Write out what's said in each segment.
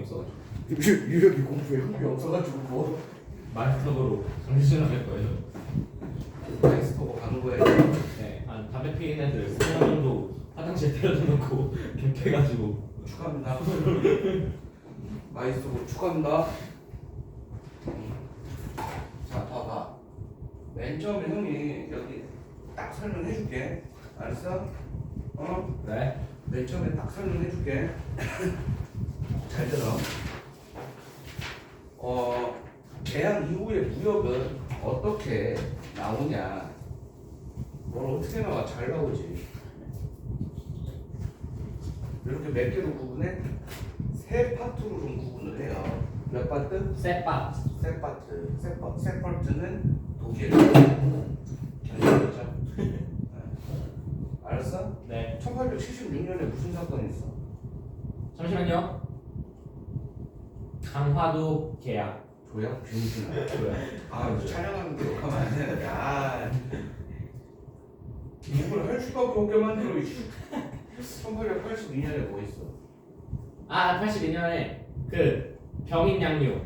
없어가지고. 유럽이 공부에 흥미 없어가지고 뭐 마스터로 정신을 거예요. 마이스터고 가는 거예요. 네, 한 담배 피는 애들 3명 정도 화장실 데려다 놓고 갭해가지고. 축하합니다. 마이스터고 축하합니다. 자, 봐봐. 맨 처음에 형이 여기 딱 설명해줄게. 알았어? 어? 네. 맨 처음에 딱 설명해줄게. 잘 들어. 계약 이후의 무역은 어떻게 나오냐? 뭘 어떻게 나와? 잘 나오지. 이렇게 몇 개로 구분해? 세 파트로 좀 구분을 해요. 몇 파트? 셋밥. 세 파트. 세 파트는 독일. 견적이죠. 알았어? 네. 1876년에 무슨 사건이 있어? 잠시만요. 강화도 계약. 조약 병신아. 뭐야? 아, 촬영하는데 욕하면 안 되는데. 아, 이걸 할 수밖에 없게 만들어. 1882년에 뭐 있어? 아, 82년에 그 병인 양육.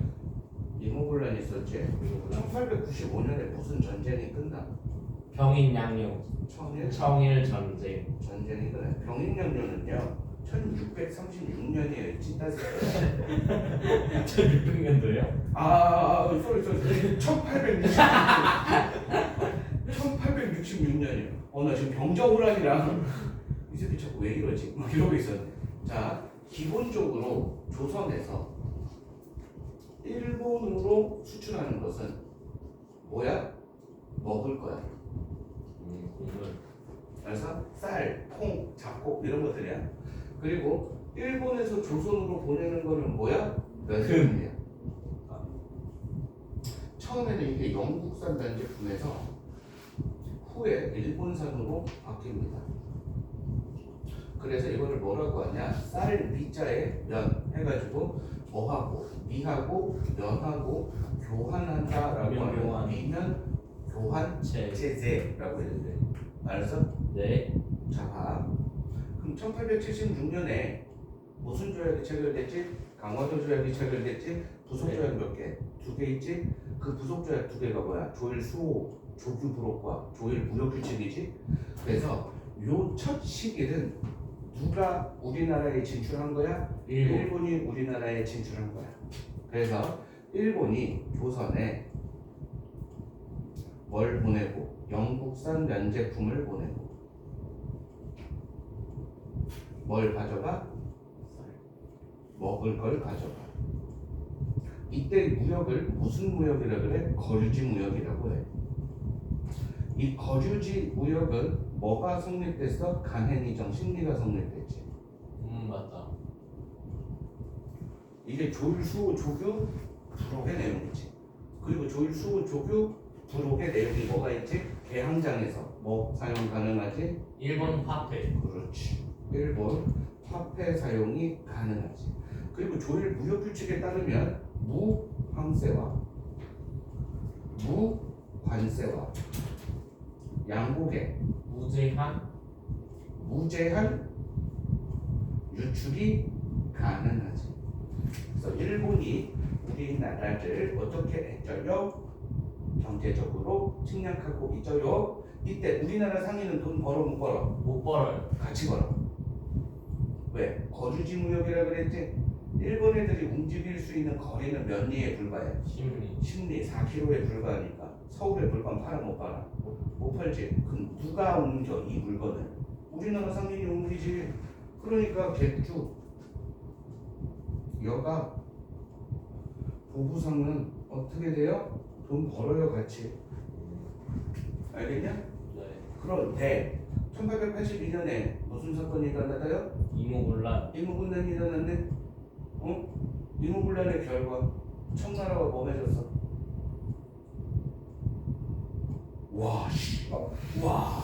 이모군란 있었지. 1895년에 무슨 전쟁이 끝나? 병인 양육. 청일 전쟁. 전쟁이 끝나. 병인양요는요 1636년이에요. 찐따세. 1600년도예요? 쏘리 1866년이요. 나 지금 병자호란이랑 이 새끼 자꾸 왜 이러지? 막 이러고 있었네. 자, 기본적으로 조선에서 일본으로 수출하는 것은 뭐야? 먹을 거야. 국물. 그래서 쌀, 콩, 잡곡 이런 것들이야. 그리고 일본에서 조선으로 보내는 거는 뭐야? 면금이야. 처음에는 이게 영국산 면제품에서 후에 일본산으로 바뀝니다. 그래서 이거를 뭐라고 하냐? 쌀 미자에 면 해가지고 뭐하고 미하고 면하고 교환한다라고 하면 미면 교환 체제라고 해야 돼. 알았어? 네. 자, 봐. 그럼 1876년에 무슨 조약이 체결됐지? 강화도 조약이 체결됐지? 부속 조약 몇 개? 2개 있지? 그 부속 조약 2개가 뭐야? 조일 수호 조규 부록과 조일 무역 규칙이지? 그래서 요 첫 시기는 누가 우리나라에 진출한 거야? 일본이 우리나라에 진출한 거야. 그래서 일본이 조선에 뭘 보내고? 영국산 면제품을 보내고 뭘 가져가? 먹을 걸 가져가. 이때 무역을 무슨 무역이라고 그래? 거주지 무역이라고 해. 이 거주지 무역은 뭐가 성립됐어? 간해니정 신리가 성립됐지. 맞다. 이게 조일수호 조규 부록의 내용이지. 그리고 조일수호 조규 부록의 내용이 뭐가 있지? 개항장에서 뭐 사용 가능하지? 일본 화폐. 그렇지. 일본 화폐 사용이 가능하지. 그리고 조일 무역 규칙에 따르면 무항세와 무관세와 양국의 무제한 유출이 가능하지. 그래서 일본이 우리나라를 어떻게 했죠요? 경제적으로 침략하고 있죠요. 이때 우리나라 상인은 돈 벌어 못 벌어? 못 벌어요. 같이 벌어. 왜? 거주지 무역이라 그랬지? 일본 애들이 움직일 수 있는 거리는 몇 리에 불과해? 심리 4km에 불과하니까 서울에 물건 팔아 못 팔아? 못 팔지. 그럼 누가 옮겨 이 물건을? 우리나라 상인이 옮기지. 그러니까 객주 여가 보부상은 어떻게 돼요? 돈 벌어요 같이. 알겠냐? 네. 그런데 1882년에 무슨 사건이 일어나다요? 이모군란. 이모군란이 일어났네. 이모군란의 결과 청나라와 뭐 맺었어? 와, 와.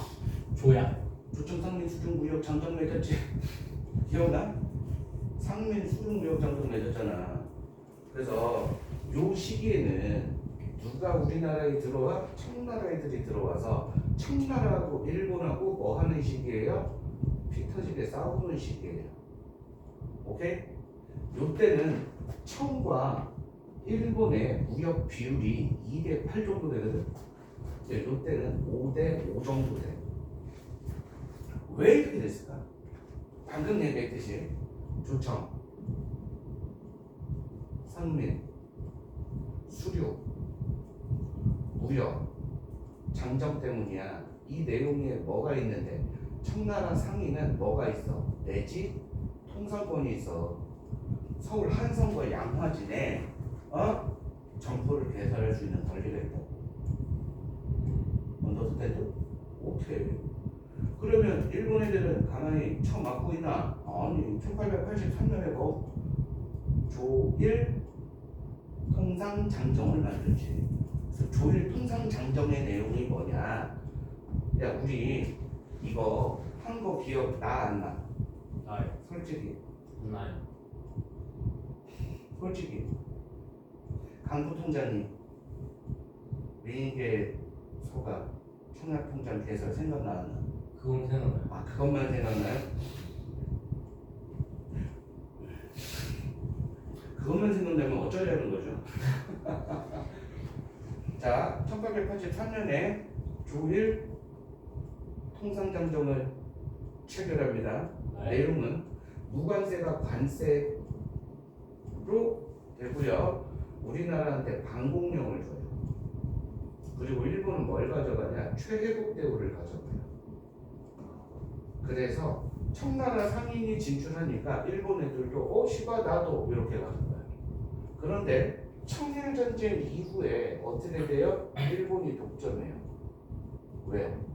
조약. 조청 상민 수중 무역 장정 맺었지. 기억나? 상민 수중 무역 장정 맺었잖아. 그래서 요 시기에는 누가 우리나라에 들어와? 청나라 애들이 들어와서 청나라하고 일본하고 뭐 하는 시기예요? 피 터지게 싸우는 시기예요. 오케이? 요때는 청과 일본의 무역 비율이 2대8 정도 되거든. 요때는 5대5 정도 돼. 왜 이렇게 됐을까? 방금 얘기했듯이 조청, 상민, 수류, 무역, 장정 때문이야. 이 내용에 뭐가 있는데 청나라 상인은 뭐가 있어? 내지 통상권이 있어. 서울 한성과 양화진에 점포를 개설할 수 있는 권리가 있다. 언더스탠드? 오케이. 그러면 일본 애들은 가만히 쳐맞고 있나? 아니, 1883년에 뭐 조일 통상장정을 만들지. 그래서 조일 통상장정의 내용이 뭐냐? 야, 우리 이거 한 거 기억 나 안 나? 나요. 솔직히 나요. 솔직히 강부 통장님 민계 소가 청약통장 개설 생각나나? 그건 생각나요. 아, 그것만 생각나요? 그것만 생각나면 어쩌려는 거죠? 자, 1883년에 조일 통상장정을 체결합니다. 네. 내용은 무관세가 관세로 되고요. 우리나라한테 방공령을 줘요. 그리고 일본은 뭘 가져가냐? 최혜국 대우를 가져가요. 그래서 청나라 상인이 진출하니까 일본 애들도 시바 나도 이렇게 가져가요. 그런데 청일전쟁 이후에 어떻게 돼요? 일본이 독점해요. 왜요?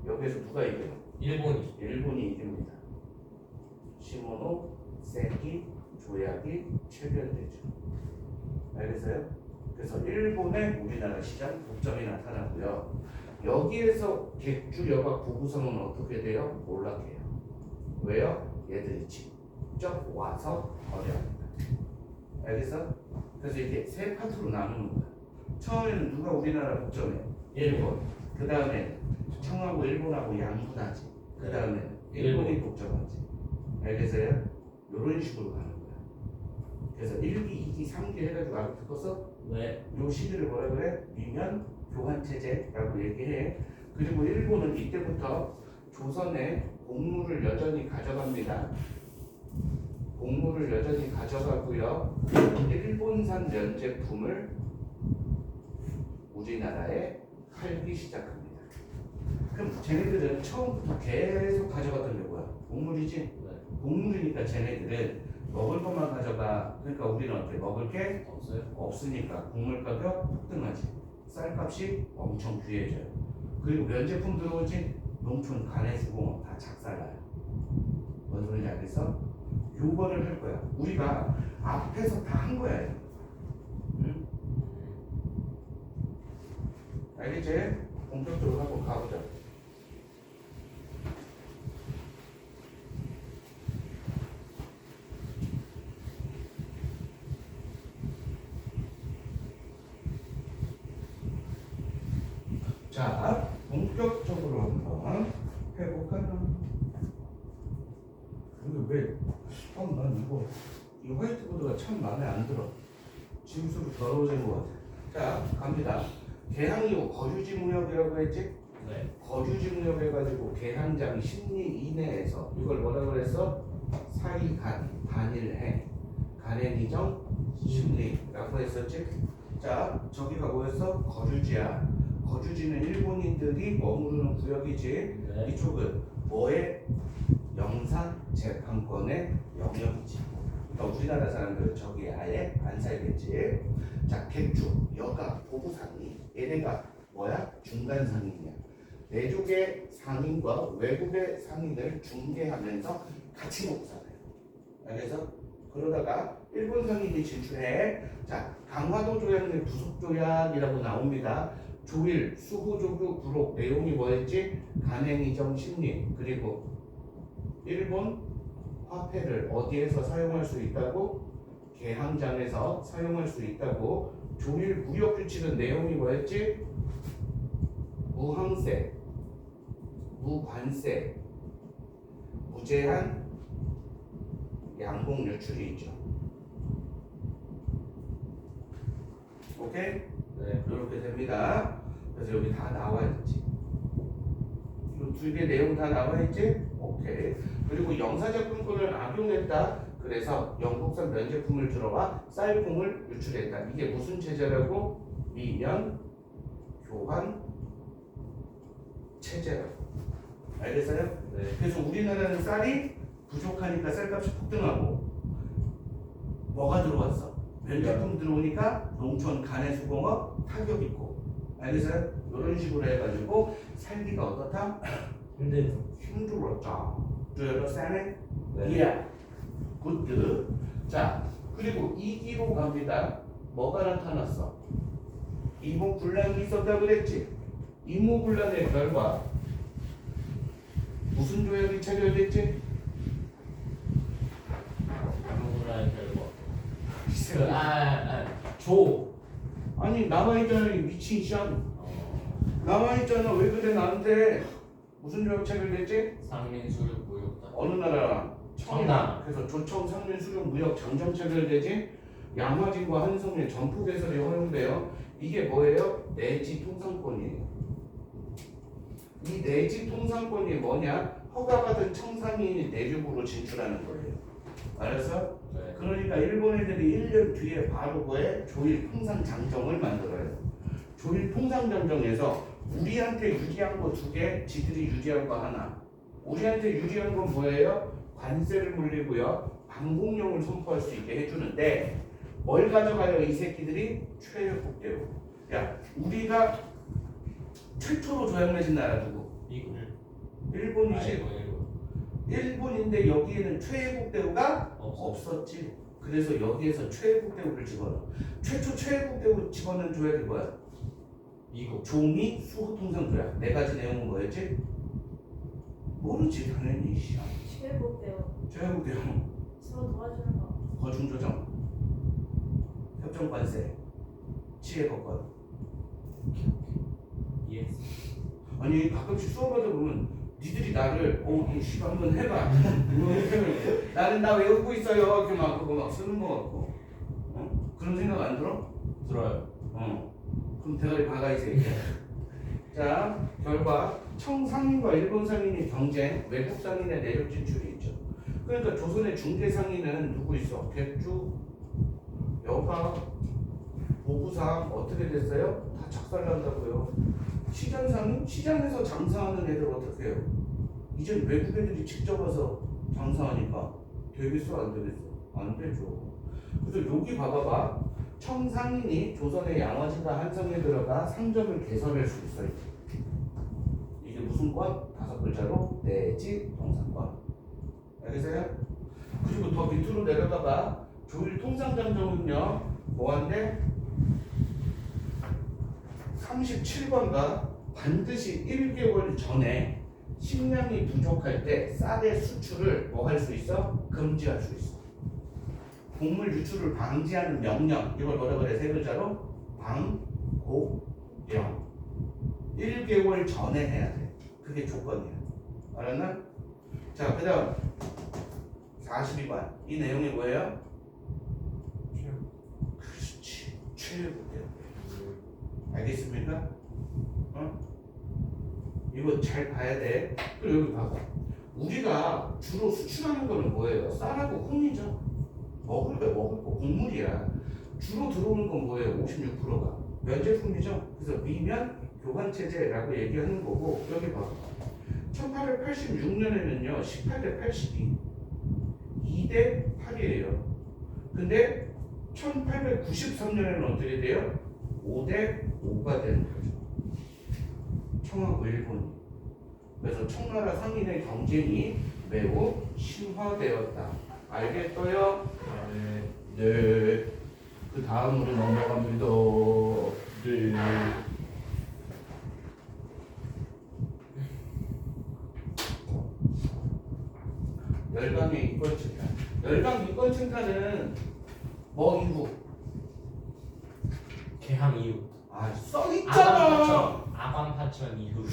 여기서 누가 이겨요? 일본이. 일본이 이깁니다. 시모노 세키 조약이 체결되죠. 알겠어요? 그래서 일본의 우리나라 시장 독점이 나타나고요. 여기에서 객주 여각 보구성은 어떻게 돼요? 몰락해요. 왜요? 얘들이 직접 와서 거래합니다. 알겠어? 그래서 이게 세 파트로 나누는 거야. 처음에는 누가 우리나라 독점해요? 일본. 그 다음에 청하고 일본하고 양분하지. 그 다음에 일본이 독점하지. 알겠어요? 이런 식으로 가는 거야. 그래서 1기, 2기, 3기 해가지고 알고 듣고서 네. 요 시기를 뭐라 그래? 미면 교환체제라고 얘기해. 그리고 일본은 이때부터 조선의 공물을 여전히 가져갑니다. 공물을 여전히 가져가고요. 일본산 면제품을 우리나라에 팔기 시작합니다. 그럼 쟤네들은 처음부터 계속 가져갔던 게 뭐야? 곡물이지? 네. 곡물이니까 쟤네들은 먹을 것만 가져가. 그러니까 우리는 어때? 먹을 게 없어요? 없으니까 곡물 가격 폭등하지. 쌀값이 엄청 귀해져요. 그리고 면제품 들어오지? 농촌 가내주고 다 작살나요. 뭔 소리인지 알겠어? 요거를 할 거야. 우리가 앞에서 다 한 거야. 응? 알겠지? 본격적으로 한번 가보자. 자, 본격적으로 한번 해볼까? 이거 왜? 난 이거 이 화이트보드가 참 마음에 안 들어. 짐수로 더러워진 것 같아. 자, 갑니다. 개항이고 거주지 무역이라고 했지? 네. 거주지 무역 해가지고 개항장 심리 이내에서 이걸 뭐라 그랬어? 사이간, 단일해, 간행이정, 심리라고 했었지? 자, 저기가 뭐였어? 거주지야. 거주지는 일본인들이 머무르는 구역이지. 네. 이쪽은 뭐의 영사 재판권의 영역이지. 그러니까 우리나라 사람들은 저기 아예 안 살겠지. 자, 객주, 여가, 보부상인 얘네가 뭐야? 중간상인이야. 내족의 상인과 외국의 상인을 중개하면서 같이 먹고 살아요. 알겠어? 그러다가 일본 상인이 진출해. 자, 강화도 조약의 부속 조약이라고 나옵니다. 조일, 수호조교, 부록 내용이 뭐였지? 간행이정 심리. 그리고 일본 화폐를 어디에서 사용할 수 있다고? 개항장에서 사용할 수 있다고. 조일 무역 규칙은 내용이 뭐였지? 무항세, 무관세, 무제한 양봉 유출이 있죠. 오케이? 네. 이렇게 됩니다. 그래서 여기 다 나와 있지. 이 두 개 내용 다 나와 있지? 오케이. 그리고 영사적분권을 악용했다. 그래서 영국산 면제품을 들어와 쌀콩을 유출했다. 이게 무슨 체제라고? 미면 교환 체제라고. 알겠어요? 네. 그래서 우리나라는 쌀이 부족하니까 쌀값이 폭등하고 뭐가 들어왔어? 면제품 들어오니까 농촌 가내수공업 타격 있고. 알겠어요? 이런 식으로 해가지고 살기가 어떻다? 힘들었다. understand? 네. Yeah. good. 자, 그리고 2기로 갑니다. 뭐가 나타났어? 이모군란이 있었다고 그랬지? 이모군란의 결과 무슨 조약이 체결됐지? 누구나의 결과. 조. 아니 남아있잖아 이 미친 션. 남아있잖아. 왜 그래 나한테. 무슨 조약 체결됐지? 상민수륙 무역다. 어느 나라랑? 청남. 그래서 조청 상민 수령 무역 장정 체결되지. 양화진과 한성의 전폭 개설이 허용돼요. 이게 뭐예요? 내지 통상권이에요. 이 내지 통상권이 뭐냐? 허가받은 청상인이 내륙으로 진출하는 거예요. 알았어? 네. 그러니까 일본 애들이 1년 뒤에 바로 뭐에 조일 통상 장정을 만들어요. 조일 통상 장정에서 우리한테 유리한 거 2개, 지들이 유리한 거 하나. 우리한테 유리한 건 뭐예요? 관세를 물리고요. 방공령을 선포할 수 있게 해주는데 뭘 가져가요? 이 새끼들이 최혜국 대우. 야, 우리가 최초로 조약 맺은 나라 누구? 미국. 일본이지. 일본인데 여기에는 최혜국 대우가 없어. 없었지. 그래서 여기에서 최혜국 대우를 집어넣어. 최초 최혜국 대우 집어넣은 조약이 뭐야? 미국. 종이 수호 통상 조약. 4가지 내용은 뭐였지? 모르지 당연히. 최고 배우 최혜국 대우 서로 도와주는 거. 거중조정, 협정 관세, 치해 법권. 예스. 아니 가끔씩 수업하다 보면 니들이 나를 이 한번 해봐. 나는 나 외우고 있어요. 이렇게 막 그거 막 쓰는 거 같고. 그런 생각 안 들어? 들어요. 그럼 대가리 박아 이 새끼야. 자, 결과 청상인과 일본 상인이 경쟁, 외국 상인의 내륙 진출이 있죠. 그러니까 조선의 중개 상인은 누구 있어? 백주, 여가, 보부상 어떻게 됐어요? 다 작살난다고요. 시장 상인? 시장에서 장사하는 애들 어떻게 해요? 이젠 외국 애들이 직접 와서 장사하니까 되겠어 안 되겠어? 안 되죠. 그래서 여기 봐봐봐. 청상인이 조선의 양화진과 한성에 들어가 상점을 개설할 수 있어요. 이게 무슨 권? 5글자로 내지 통상권. 알겠어요? 그리고 더 밑으로 내려가봐. 조일 통상장정은요 뭐한데? 37번가 반드시 1개월 전에 식량이 부족할 때 쌀의 수출을 뭐 할 수 있어? 금지할 수 있어. 곡물 유출을 방지하는 명령. 이걸 뭐라 그래? 3글자로 방곡령. 1개월 전에 해야 돼. 그게 조건이야. 알았나? 자, 그 다음 42번. 이 내용이 뭐예요? 그렇지. 최고예요. 알겠습니까? 이거 잘 봐야 돼. 그리고 여기 봐봐. 우리가 주로 수출하는 거는 뭐예요? 쌀하고 콩이죠. 먹을 거 곡물이야. 주로 들어오는 건 뭐예요? 56%가 면제품이죠. 그래서 미면 교환 체제라고 얘기하는 거고. 여기 봐봐. 1886년에는요 18대 82, 2대 8이에요. 근데 1893년에는 어떻게 돼요? 5대 5가 되는 거죠. 청하고 일본이. 그래서 청나라 상인의 경쟁이 매우 심화되었다. 알겠어요? 네. 그 다음으로 넘어갑니다. 네. 열강의 이권 칭찬. 열강 이권 칭찬은 뭐 이후? 개항 이후. 아, 써 있잖아. 아관파천 이후.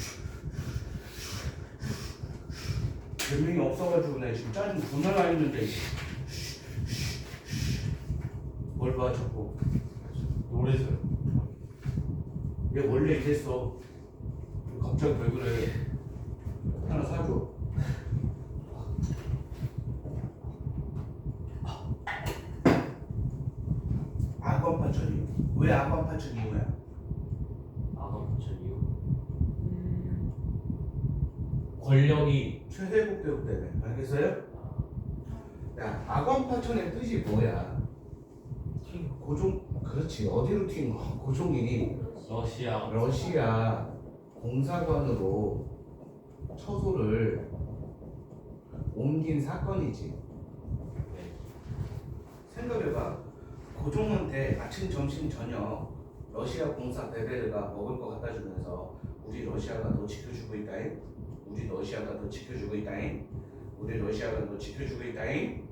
몇 명이 없어가지고 내가 지금 짜증 존나 나 있는데. 뭘 봐 자꾸. 노래서요. 얘 원래 이랬어. 갑자기 왜 그래? 하나 사줘. 악원파천 이유. 왜 악원파천 이유야? 아가 부천 이유. 권력이 최대국 대국 때문에. 알겠어요? 야, 악원파천의 뜻이 뭐야? 고종. 그렇지. 어디로 튄 거? 고종이 러시아 공사관으로 처소를 옮긴 사건이지. 생각해봐. 고종한테 아침, 점심, 저녁 러시아 공사 베베르가 먹을 거 갖다 주면서 우리 러시아가 너 지켜주고 있다잉. 우리 러시아가 너 지켜주고 있다잉. 우리 러시아가 너 지켜주고 있다잉.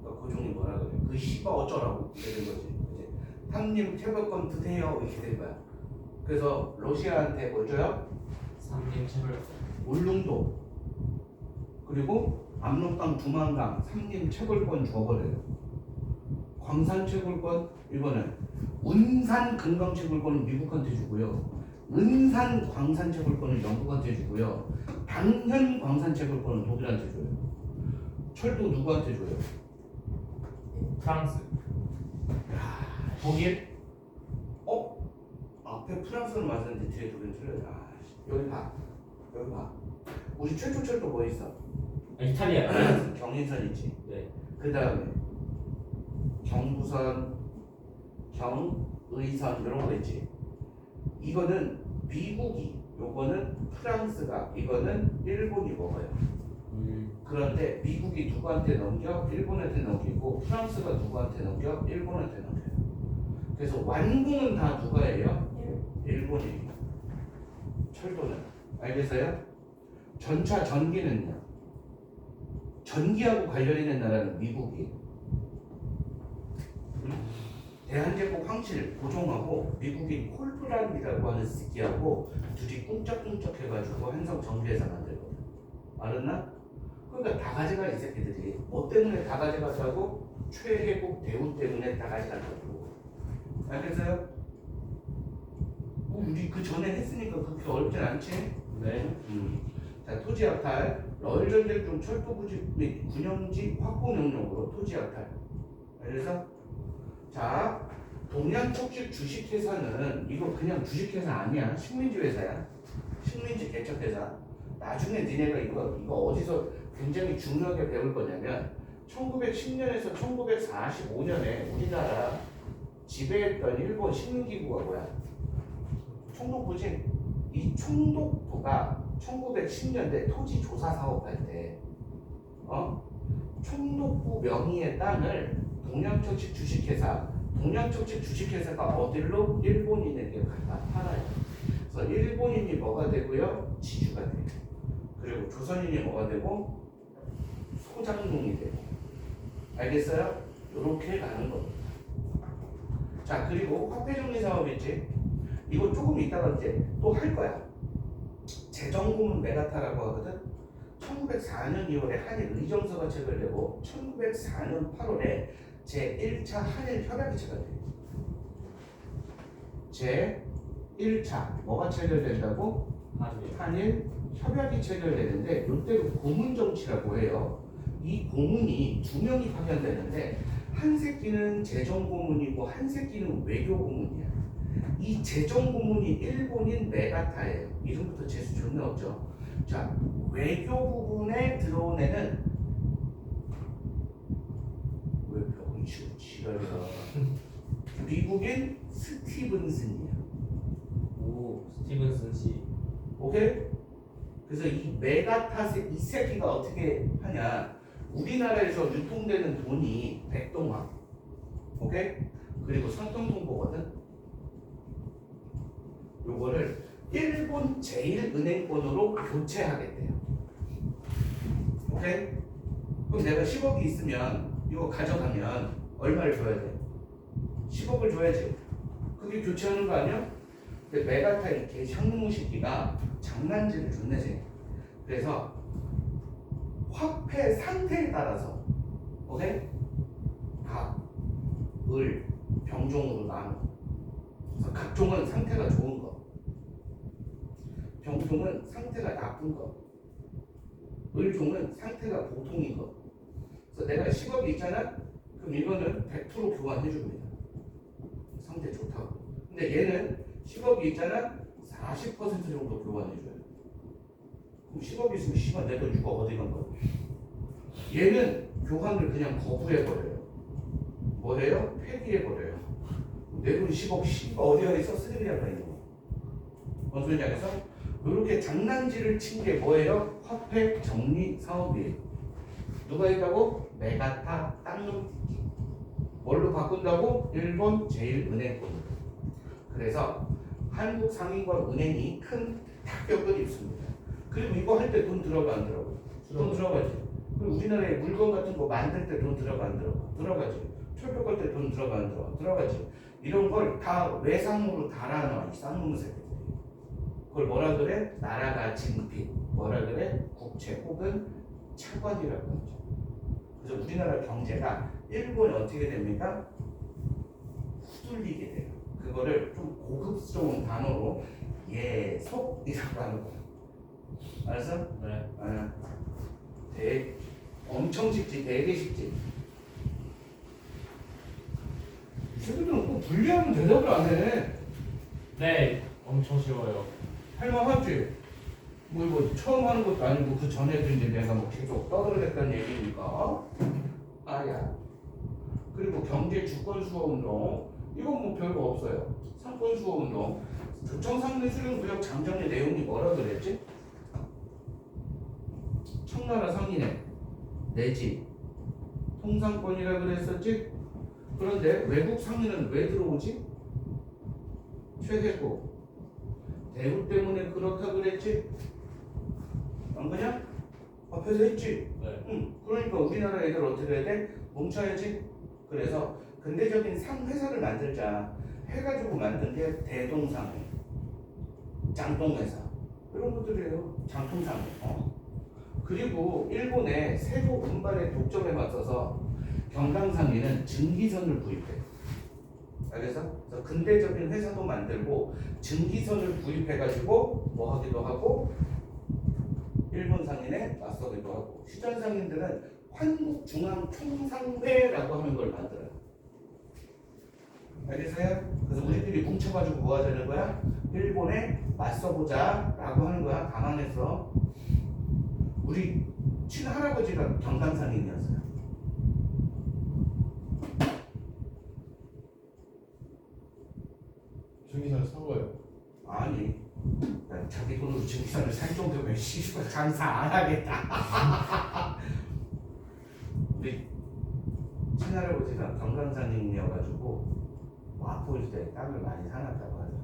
그러니까 고종이 뭐라 그래? 그 씨바 어쩌라고 이렇게 된 거지. 이제 탕님 태블권 드세요 이렇게 된 거야. 그래서 러시아한테 뭐 줘요? 삼림 책을 울릉도 그리고 압록강 두만강 삼림 채굴권 줘버려요. 광산 채굴권 이거는 운산 금강 채굴권은 미국한테 주고요. 은산 광산 채굴권은 영국한테 주고요. 당현 광산 채굴권은 독일한테 줘요. 철도 누구한테 줘요? 프랑스. 독일? 앞에 프랑스는 맞았는데 뒤에 독일은 틀려요. 여기 봐. 여기 봐. 우리 최초 철도 뭐 있어? 이탈리아. 경인선 있지. 네. 그 다음에 경부선, 경의선 이런 거 있지. 이거는 미국이, 요거는 프랑스가, 이거는 일본이 먹어요. 그런데 미국이 누구한테 넘겨? 일본한테 넘기고 프랑스가 누구한테 넘겨? 일본한테 넘겨요. 그래서 완공은 다 누가 해요? 일본이에요. 철도는. 알겠어요? 전차 전기는요? 전기하고 관련 있는 나라는 미국이. 대한제국 황실 고종하고 미국인 콜프란이라고 하는 새끼하고 둘이 꿍짝꿍짝 해가지고 한성 정비회사 만들거든. 알았나? 그러니까 다 가져가 이 새끼들이. 뭐 때문에 다 가져갔다고? 최혜국 대우 때문에 다 가져갔다고. 알겠어요? 우리 그 전에 했으니까 그렇게 어렵진 않지? 네. 자, 토지 약탈. 러일 전쟁 중 철도 부지 및 군용지 확보 명령으로 토지 약탈. 그래서 자, 동양촉식 주식회사는 이거 그냥 주식회사 아니야. 식민지 회사야. 식민지 개척회사. 나중에 니네가 이거 어디서 굉장히 중요하게 배울 거냐면 1910년에서 1945년에 우리나라 지배했던 일본 식민기구가 뭐야? 총독부지. 이 총독부가 1910년대 토지 조사 사업할 때 총독부 명의의 땅을 동양척식 주식회사가 어디로? 일본인에게 갖다 팔아요. 그래서 일본인이 뭐가 되고요? 지주가 돼요. 그리고 조선인이 뭐가 되고? 소장농이 되고. 알겠어요? 이렇게 가는 겁니다. 자, 그리고 화폐정리 사업 있지? 이거 조금 이따가 이제 또 할 거야. 재정고문 메가타라고 하거든. 1904년 2월에 한일 의정서가 체결되고 1904년 8월에 제1차 한일 협약이 체결돼요. 제1차 뭐가 체결된다고? 한일 협약이 체결되는데 이때를 고문 정치라고 해요. 이 고문이 두 명이 파견되는데 한 새끼는 재정 고문이고 한 새끼는 외교 고문이야. 이 재정 고문이 일본인 메가타예요. 이름부터 재수 존나 없죠. 자, 외교 부분에 들어온 애는 왜 벽을 치고 지랄이야. 미국인 스티븐슨이야. 오, 스티븐슨 씨. 오케이? 그래서 이 메가타 이 새끼가 어떻게 하냐? 우리나라에서 유통되는 돈이 백동화, 오케이? 그리고 상통통보거든. 요거를 일본 제1은행권으로 교체하겠대요. 오케이? 그럼 내가 10억이 있으면 이거 가져가면 얼마를 줘야 돼? 10억을 줘야지. 그게 교체하는 거 아니야? 근데 메가타 이 개샹무 새끼가 장난질을 존나 해. 그래서 화폐 상태에 따라서, 오케이? 각 을, 병종으로 나눠. 그래서 각종은 상태가 좋은 거, 병종은 상태가 나쁜 거, 을종은 상태가 보통인 거. 그래서 내가 10억이 있잖아? 그럼 이거는 100% 교환해 줍니다. 상태 좋다고. 근데 얘는 10억이 있잖아? 40% 정도 교환해 줘요. 그럼 10억이 있으면 10원 내 돈 6억 어디 간 거야? 얘는 교환을 그냥 거부해 버려요. 뭐래요? 폐기해 버려요. 내 돈 10억 어디가 있어? 쓰레기라고 있는 거. 뭔 소리인지 알겠어? 이렇게 장난질을 친 게 뭐예요? 화폐 정리 사업이에요. 누가 있다고? 메가타 땅놈 띠기. 뭘로 바꾼다고? 일본 제일은행권. 그래서 한국 상인과 은행이 큰 타격을 입습니다. 그리고 이거 할 때 돈 들어가 안 들어가? 돈 들어가지. 그리고 우리나라에 물건 같은 거 만들 때 돈 들어가 안 들어가? 들어가지. 철벽할 때 돈 들어가 안 들어가? 들어가지. 이런 걸 다 외상으로 달아놔 이 쌍놈 새끼들이. 그걸 뭐라 그래? 나라가 진빚. 뭐라 그래? 국채 혹은 차관이라고 하죠. 그래서 우리나라 경제가 일본에 어떻게 됩니까? 후들리게 돼요. 그거를 좀 고급스러운 단어로 예속이라고 하는 거예요. 알았어? 네. 엄청 쉽지, 되게 쉽지. 이 새끼들은 꼭 분리하면 대답을 안 해. 네, 엄청 쉬워요. 할만하지? 뭐 처음 하는 것도 아니고 그 전에도 이제 내가 뭐 계속 떠들어댔다는 얘기니까. 아야. 그리고 경제 주권 수호 운동 이건 뭐 별거 없어요. 상권 수호 운동. 조청상내 수령구역 장정의 내용이 뭐라 그랬지? 청나라 상인의 내지 통상권이라 그랬었지? 그런데 외국 상인은 왜 들어오지? 최혜고 대우 때문에 그렇다 그랬지? 안 그냥? 앞에서 했지? 네. 응. 그러니까 우리나라 애들 어떻게 해야 돼? 뭉쳐야지. 그래서 근대적인 상회사를 만들자 해가지고 만든 게 대동상회, 짱동회사 이런 것들이에요. 장통상회. 그리고 일본의 세고 운반의 독점에 맞서서 경강상회는 증기선을 구입해. 알겠어? 그래서 근대적인 회사도 만들고 증기선을 구입해가지고 뭐 하기도 하고 일본 상인에 맞서기도 하고 시전 상인들은 한국중앙통상회라고 하는 걸 만들어요. 알겠어요? 그래서 우리들이 뭉쳐가지고 뭐 하자는 거야? 일본에 맞서보자 라고 하는 거야. 가만해서 우리 친할아버지가 경강상인이었어요. 증기선을 산 거예요. 아니 자기 돈으로 증기선을 살 정도면 시집을 장사 안 하겠다. 우리 친할아버지가 경강상인이어가지고 마포일대 땅을 많이 사놨다고 하죠.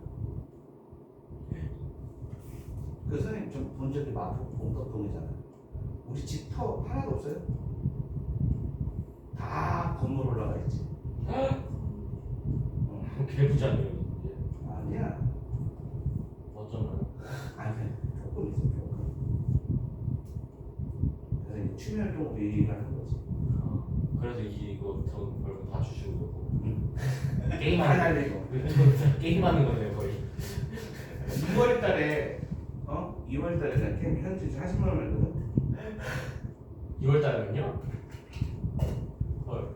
그 선생님 좀 본 적이 마포 봉덕동이잖아요. 우리 집 터 하나도 없어요. 다 건물 올라가 있지. 개부자네요. 이제. 아니야. 어쩌면. 아니 조금 있어 조금. 그래서 이제 취미활동 일을 하는 거지. 그래서 이거 돈 벌고 다 주시는 거고. 게임만 하려고. 게임하는 거네요 거의. 2월달에 2월달에 나 게임 현지 40만 원 벌거든. 2월달에는요? 헐.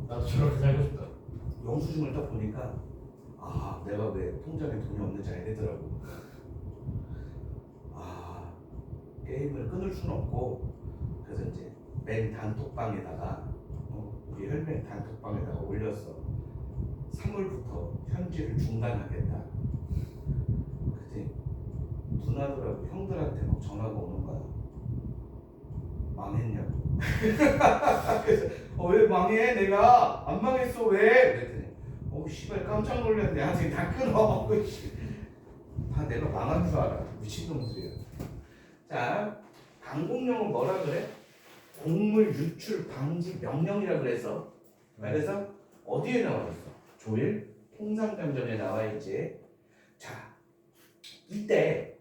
나도 저렇게 살고 싶다. 영수증을 딱 보니까 아 내가 왜 통장에 돈이 없는지 알겠더라고. 아 게임을 끊을 수는 없고 그래서 이제 맨 단톡방에다가 우리 혈맹 단톡방에다가 올렸어. 3월부터 현지를 중단하겠다. 그랬더니 누나들하고 형들한테 막 전화가 오는 거야. 망했냐고. 그래서 왜 망해? 내가 안 망했어 왜? 그랬더니 씨발 깜짝 놀랐네. 아직 다 끊어. 다 내가 망한 줄 알아. 미친놈들이야. 자 방공령은 뭐라 그래? 곡물 유출 방지 명령이라 그래서 그래서 어디에 나와 있어? 조일 통상장전에 나와 있지. 자 이때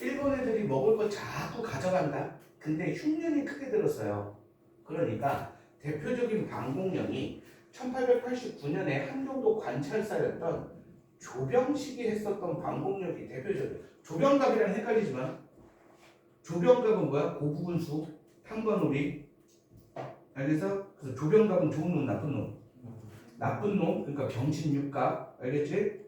일본 애들이 먹을 거 자꾸 가져간다. 근데 흉년이 크게 들었어요. 그러니까 대표적인 방공령이 1889년에 한정도 관찰사였던 조병식이 했었던 방공력이 대표적이에요. 조병갑이랑 헷갈리지만 조병갑은 뭐야? 고부군수, 탐관오리. 알겠어? 그래서 조병갑은 좋은 놈, 나쁜 놈. 나쁜 놈, 그러니까 병신육갑. 알겠지?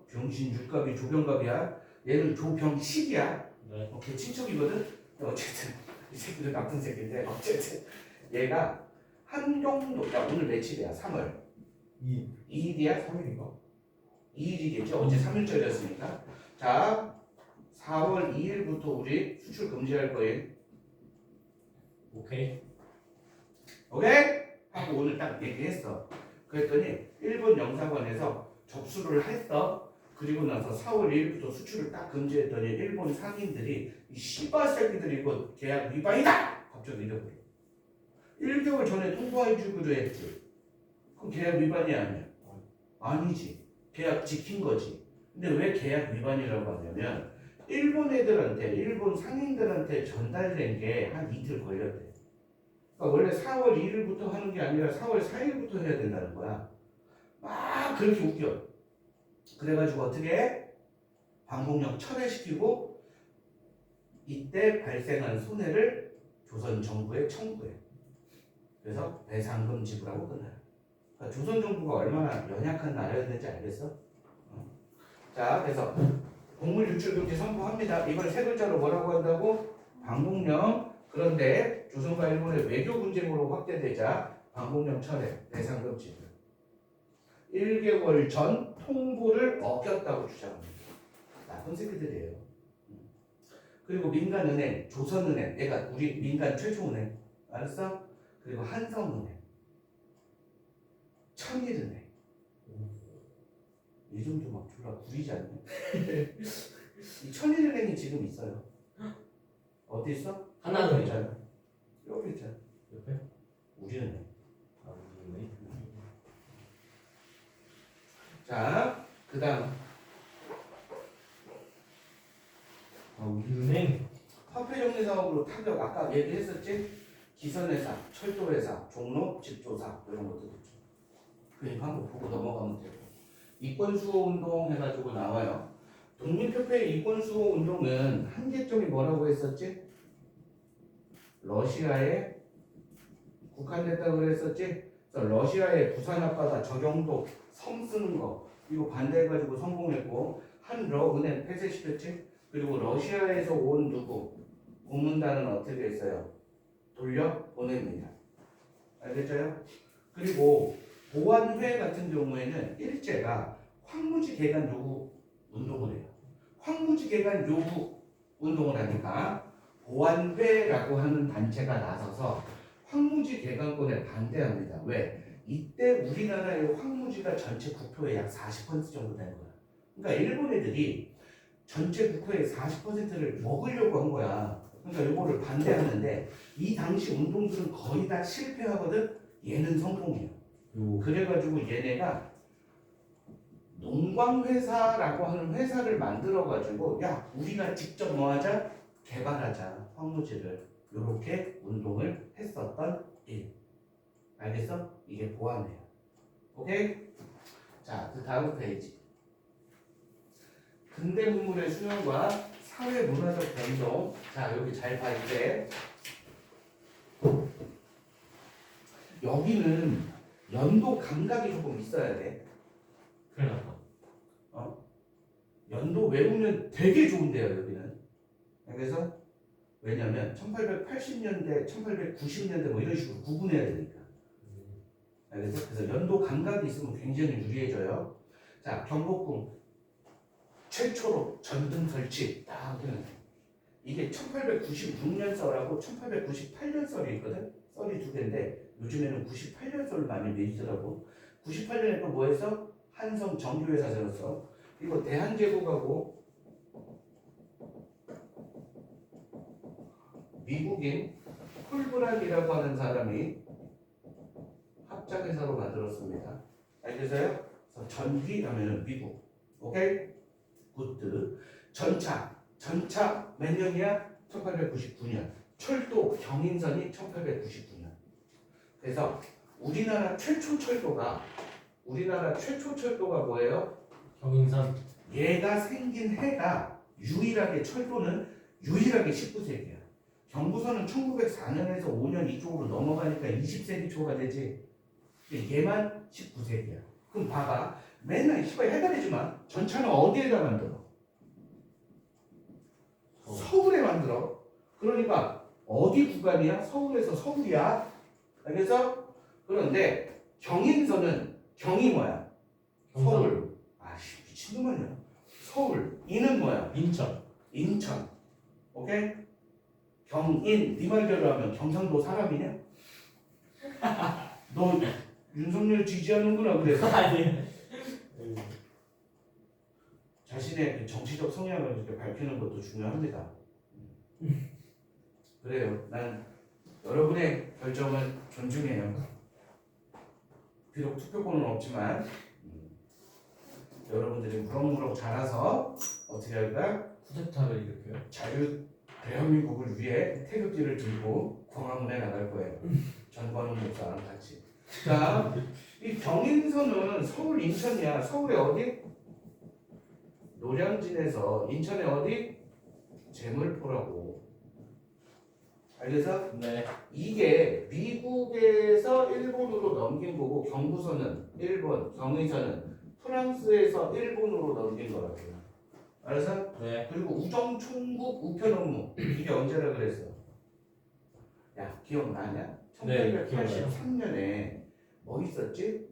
병신육갑이 조병갑이야. 얘는 조병식이야. 네. 걔 친척이거든. 어쨌든 이 새끼도 나쁜 새끼인데 어쨌든 얘가 한정도. 야 오늘 며칠이야? 3월 2일이야? 3일인가? 2일이겠죠. 어제 3일절이었으니까. 자 4월 2일부터 우리 수출 금지할 거예요. 오케이. 오케이? 하고 오늘 딱 얘기했어. 그랬더니 일본 영사관에서 접수를 했어. 그리고 나서 4월 2일부터 수출을 딱 금지했더니 일본 상인들이 이 씨발 새끼들이 이거 계약 위반이다! 갑자기 이래버려. 1개월 전에 통보해주기로 했지. 그럼 계약 위반이 아니야? 아니지. 계약 지킨 거지. 근데 왜 계약 위반이라고 하냐면 일본 애들한테, 일본 상인들한테 전달된 게 한 이틀 걸렸대. 그러니까 원래 4월 2일부터 하는 게 아니라 4월 4일부터 해야 된다는 거야. 막 그렇게 웃겨. 그래가지고 어떻게 해? 방공력 철회시키고 이때 발생한 손해를 조선 정부에 청구해. 그래서 배상금 지불하고 끝나요. 그러니까 조선 정부가 얼마나 연약한 나라였는지 알겠어? 자, 그래서 곡물 유출 금지 선포합니다. 이걸 세 글자로 뭐라고 한다고? 방공령. 그런데 조선과 일본의 외교 분쟁으로 확대되자 방공령 철회, 배상금 지불. 1개월 전 통보를 어겼다고 주장합니다. 나쁜 새끼들이에요. 그리고 민간은행, 조선은행, 얘가 우리 민간 최초은행, 알았어? 그리고 한성은행, 천일은행. 이 정도 막 졸라 구리지 않냐? 이 천일은행이 지금 있어요. 어디 있어? 하나는 있잖아. 여기 있잖아. 옆에? 우리은행. 아, 네. 자, 그 다음 우리은행. 화폐정리 사업으로 타격. 아까 얘기했었지? 기선회사, 철도회사, 종로, 집조사 이런 것도 있죠. 그러니까 한번 보고 넘어가면 되고. 이권수호 운동 해가지고 나와요. 독립협회 이권수호 운동은 한계점이 뭐라고 했었지? 러시아에 국한됐다고 그랬었지? 그래서 러시아의 부산 앞바다 저경도 섬 쓰는 거 이거 반대해가지고 성공했고 한러 은행 폐쇄시켰지? 그리고 러시아에서 온 누구 고문단은 어떻게 했어요? 돌려 보냅니다. 알겠죠? 그리고 보안회 같은 경우에는 일제가 황무지 개간 요구 운동을 해요. 황무지 개간 요구 운동을 하니까 보안회라고 하는 단체가 나서서 황무지 개간권에 반대합니다. 왜? 이때 우리나라의 황무지가 전체 국토의 약 40% 정도 되는 거야. 그러니까 일본 애들이 전체 국토의 40%를 먹으려고 한 거야. 그러니까 이거를 반대하는데 이 당시 운동들은 거의 다 실패하거든. 얘는 성공이야. 그래가지고 얘네가 농광회사라고 하는 회사를 만들어가지고 야 우리가 직접 뭐하자? 개발하자 황무지를. 이렇게 운동을 했었던 일. 알겠어? 이게 보안이에요. 오케이? 자, 그 다음 페이지. 근대 문물의 수용과 사회 문화적 변동. 자, 여기 잘 봐 이제. 여기는 연도 감각이 조금 있어야 돼. 큰일 났다. 연도 외우면 되게 좋은데요, 여기는. 그래서 왜냐면 1880년대, 1890년대 뭐 이런 식으로 구분해야 되니까. 그래서 연도 감각이 있으면 굉장히 유리해져요. 자, 경복궁 최초로 전등 설치 딱 하는 이게 1896년 썰하고 1898년 썰이 있거든. 썰이 두 개인데 요즘에는 98년 썰을 많이 내리더라고. 98년에 또 뭐 했어? 한성 정교회사 세웠어. 그리고 대한제국하고 미국인 쿨브란이라고 하는 사람이 합작회사로 만들었습니다. 알겠어요? 그래서 전기 하면은 미국. 오케이? 굿드. 전차 몇 년이야? 1899년. 철도 경인선이 1899년. 그래서 우리나라 최초 철도가 뭐예요? 경인선. 얘가 생긴 해가 철도는 유일하게 19세기야. 경부선은 1904년에서 5년 이쪽으로 넘어가니까 20세기 초가 되지. 근데 얘만 19세기야. 그럼 봐봐. 맨날 시발 헷갈리지만 전차는 어디에다 만들어? 서울에 만들어. 그러니까 어디 구간이야? 서울에서 서울이야. 알겠어? 그런데 경인선은 경이 뭐야? 서울. 아씨 미친놈 아니야. 서울. 이는 뭐야? 인천. 인천. 오케이? 경인. 네 말대로 하면 경상도 사람이냐? 너 윤석열 지지하는구나 그래서. 아니. 자신의 그 정치적 성향을 이렇게 밝히는 것도 중요합니다. 그래요. 난 여러분의 결정을 존중해요. 비록 투표권은 없지만 여러분들이 무럭무럭 자라서 어떻게 할까? 쿠데타를 일으켜요. 자유 대한민국을 위해 태극기를 들고 광화문에 나갈 거예요. 전관훈 목사랑 같이. 자, 이 경인선은 서울 인천이야. 서울의 어디? 노량진에서 인천의 어디? 제물포라고. 알겠어? 네. 이게 미국에서 일본으로 넘긴 거고 경부선은 일본, 경의선은 프랑스에서 일본으로 넘긴 거라고요. 알았어? 네. 그리고 우정총국 우편 업무 이게 언제라 그랬어? 야 기억나냐? 네, 1883년에 뭐 있었지?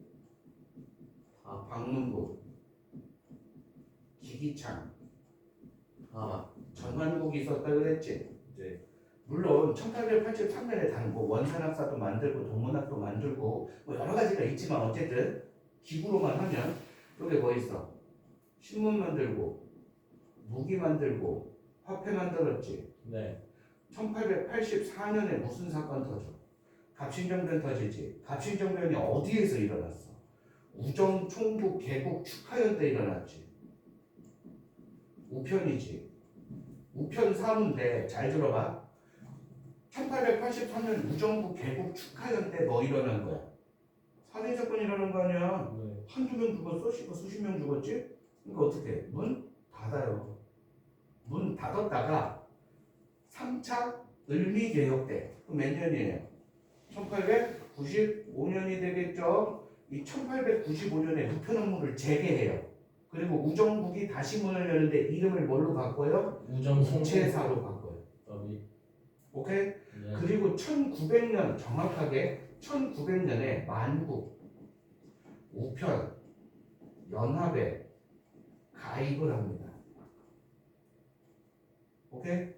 아. 방문국, 기기창, 아. 전관국이 있었다 그랬지? 네. 물론 1883년에 단고 원산학사도 만들고 동문학도 만들고 뭐 여러 가지가 있지만 어쨌든 기구로만 하면 여기 뭐 있어? 신문 만들고 무기 만들고 화폐 만들었지. 네. 1884년에 무슨 사건 터져? 갑신정변 터지지. 갑신정변이 어디에서 일어났어? 우정총국 개국 축하연 때 일어났지. 우편이지. 우편 사무인데 잘 들어봐. 1883년 우정국 개국 축하연 때 뭐 일어난 거야? 살인사건 일어난 거 아니야? 네. 한두 명 죽었어? 수십 명 죽었지? 그러니까 어떻게 해? 문 닫아요. 문 닫았다가 3차 을미개혁 때, 그 몇 년이에요? 1895년이 되겠죠? 이 1895년에 우편 업무를 재개해요. 그리고 우정국이 다시 문을 여는데 이름을 뭘로 바꿔요? 국채사로 바꿔요. 오케이? 네. 그리고 1900년, 정확하게 1900년에 만국, 우편, 연합에 가입을 합니다. 오케이?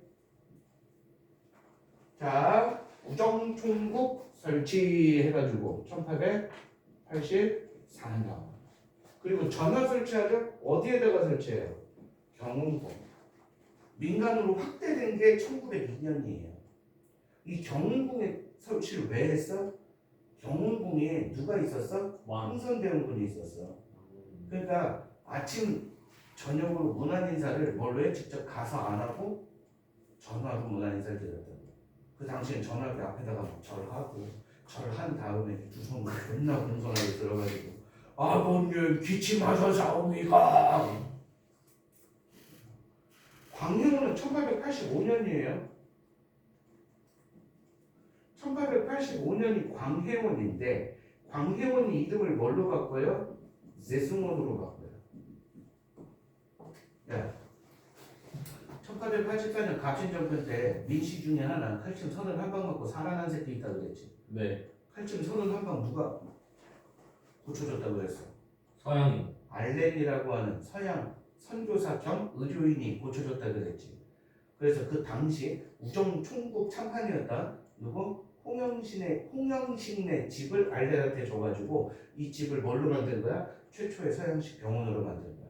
자, 우정총국 설치해가지고 1884년. 그리고 전화 설치하죠? 어디에다가 설치해요? 경운궁. 민간으로 확대된 게 1902년이에요. 이 경운궁에 설치를 왜 했어? 경운궁에 누가 있었어? 왕. 흥선대원군이 있었어. 그러니까 아침 저녁으로 문안 인사를 뭘로 해? 직접 가서 안 하고 전화로 문안 인사를 드렸다고. 그 당시엔 전화기 앞에다가 막 절하고 절한 다음에 두 손으로 존나 공손하게 들어가지고 아버님 기침하셔사옵니까? 광해군은 1885년이에요. 1885년이 광해군인데 광해군이 이름을 뭘로 바꿔요? 제승원으로 바꿔요. 야, 1884년 갑신정변 때 민씨 중에 하나 칼슘 31방 맞고 살아난 새끼 있다 그랬지. 네. 칼슘 31방 누가 고쳐줬다고 그랬어? 서양인. 알렌이라고 하는 서양 선교사 겸 의료인이 고쳐줬다 그랬지. 그래서 그 당시 우정총국 참판이었다. 누구? 홍영신의 집을 알렌한테 줘가지고 이 집을 뭘로 만든 거야? 최초의 서양식 병원으로 만든 거야.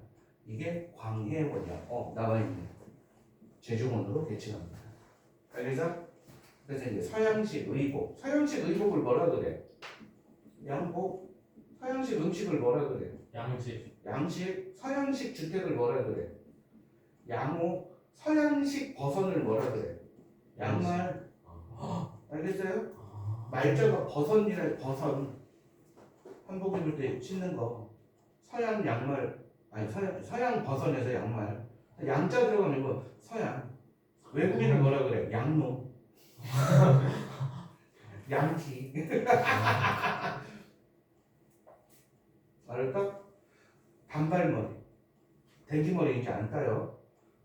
이게 광해원이야. 나와 있네. 제주원으로 개칭합니다. 알겠어? 그래서 이제 서양식 의복. 서양식 의복을 뭐라 그래? 양복. 서양식 음식을 뭐라 그래? 양식. 양식. 서양식 주택을 뭐라 그래? 양호. 서양식 버선을 뭐라 그래? 양말. 알겠어요? 말자가 버선이라 버선. 한복 입을 때 신는 거 서양 양말 아니 서양 버선에서 양말 양자 들어가면 이거 서양 외국인은 뭐라 그래 양놈 양키 알까? 단발머리 대기머리 이제 안 따요.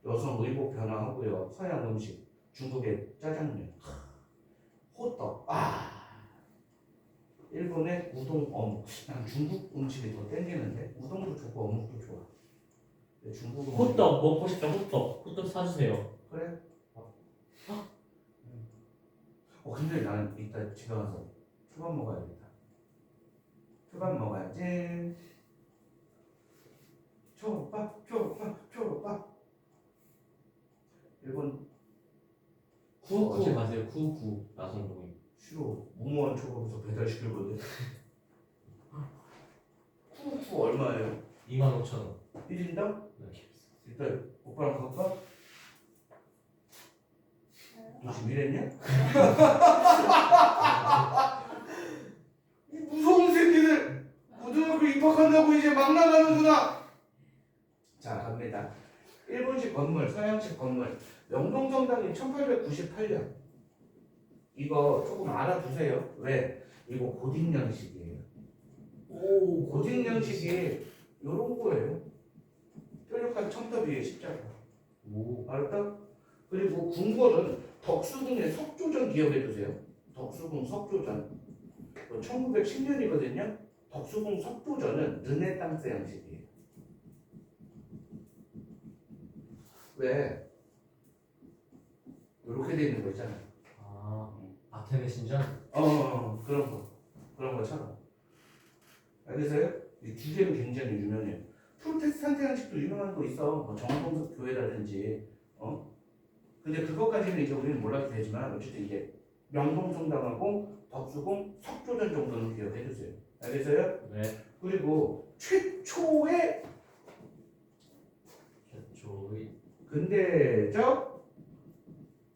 여성 의복 변화하고요. 서양 음식 중국의 짜장면 호떡 일본의 우동 어묵 난 중국 음식이 더 땡기는데 우동도 좋고 어묵도 좋아. 근데 중국 음식 호떡 먹고 싶다. 호떡 사주세요. 그래? 근데 나는 이따 집에 가서 초밥 먹어야겠다. 초밥 먹어야지. 초밥. 일본 쿠쿠 가세요. 쿠쿠 나선동이. 싫어. 무모한 초밥에서 배달시키거든. 쿠쿠 얼마예요? 25,000원. 1인당? 네. 일단 오빠랑 갈까? 무슨 일했냐? 이 무서운 새끼들 고등학교 입학한다고 이제 막 나가는구나. 자 갑니다. 일본식 건물, 서양식 건물 명동성당이 1898년 이거 조금 알아두세요. 왜? 이거 고딕년식이에요. 오 고딕년식이 요런 거예요. 뾰족한 첨탑 위에 십자가. 오. 알았다? 그리고 궁궐은 덕수궁의 석조전 기억해두세요. 덕수궁 석조전 1910년이거든요. 덕수궁 석조전은 르네상스 양식이에요. 왜? 이렇게 돼 있는 거 있잖아요. 아테네 신전? 그런 거처럼. 알겠어요? 이 두 개는 굉장히 유명해요. 프로테스탄트 양식도 유명한 거 있어. 뭐 정동석 교회라든지 근데 그것까지는 이제 우리는 몰라도 되지만 어쨌든 이게 명동성당하고 덕수궁 석조전 정도는 기억해 주세요. 알겠어요? 네. 그리고 최초의 근대적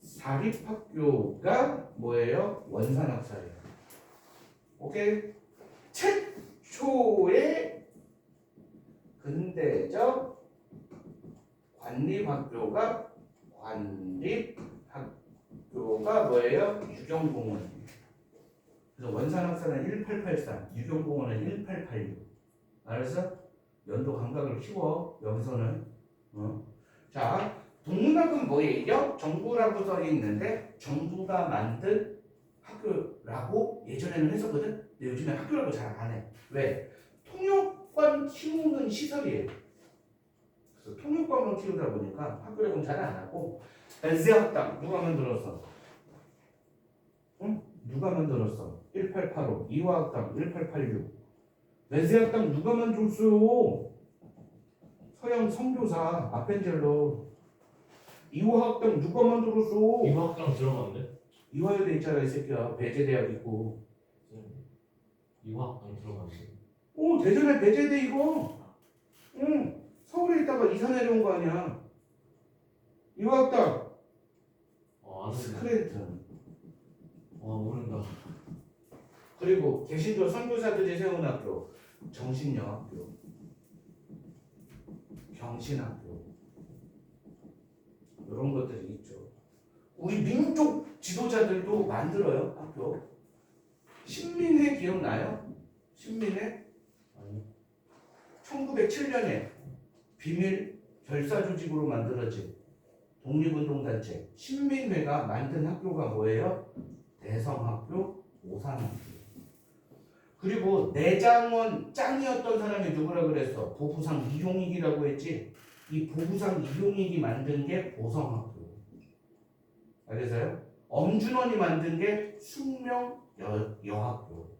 사립학교가 뭐예요? 원산학사예요. 오케이? 최초의 근대적 관립학교가 뭐예요? 유경공원. 그래서 원산학사는 1883, 유경공원은 1886. 알았어? 연도 감각을 키워. 여기서는 자, 동문학은 뭐예요? 정부라고 써 있는데 정부가 만든 학교라고 예전에는 했었거든. 근데 요즘에 학교라고 잘 안 해. 왜? 통역관 키우는 시설이에요. 그래서 통역관으로 키우다 보니까 학교라고는 잘 안 하고. 벤세학당 누가 만들었어? 응? 누가 만들었어? 1885. 이화학당 1886. 벤세학당 누가 만들었어요? 서양 선교사 아펜젤러. 이화학당 누가 만들었어? 이화학당 들어갔는데? 이화여대 있잖아 이 새끼야. 배제대학 있고. 이화학당 들어갔는데? 오 대전에 배제대 이거. 응. 서울에 있다가 이사 내려온 거 아니야. 이화학당. 아는데. 스크랜튼. 모른다. 그리고 개신교 선교사들이 세운 학교 정신여학교, 경신학교 이런 것들이 있죠. 우리 민족 지도자들도 만들어요 학교. 신민회 기억나요? 신민회? 아니. 1907년에 비밀 결사 조직으로 만들어진 독립운동단체 신민회가 만든 학교가 뭐예요? 대성학교, 오산학교. 그리고 내장원 짱이었던 사람이 누구라 그랬어? 보부상 이용익이라고 했지. 이 보부상 이용익이 만든 게 보성학교. 알겠어요? 엄준원이 만든 게 숙명 여학교.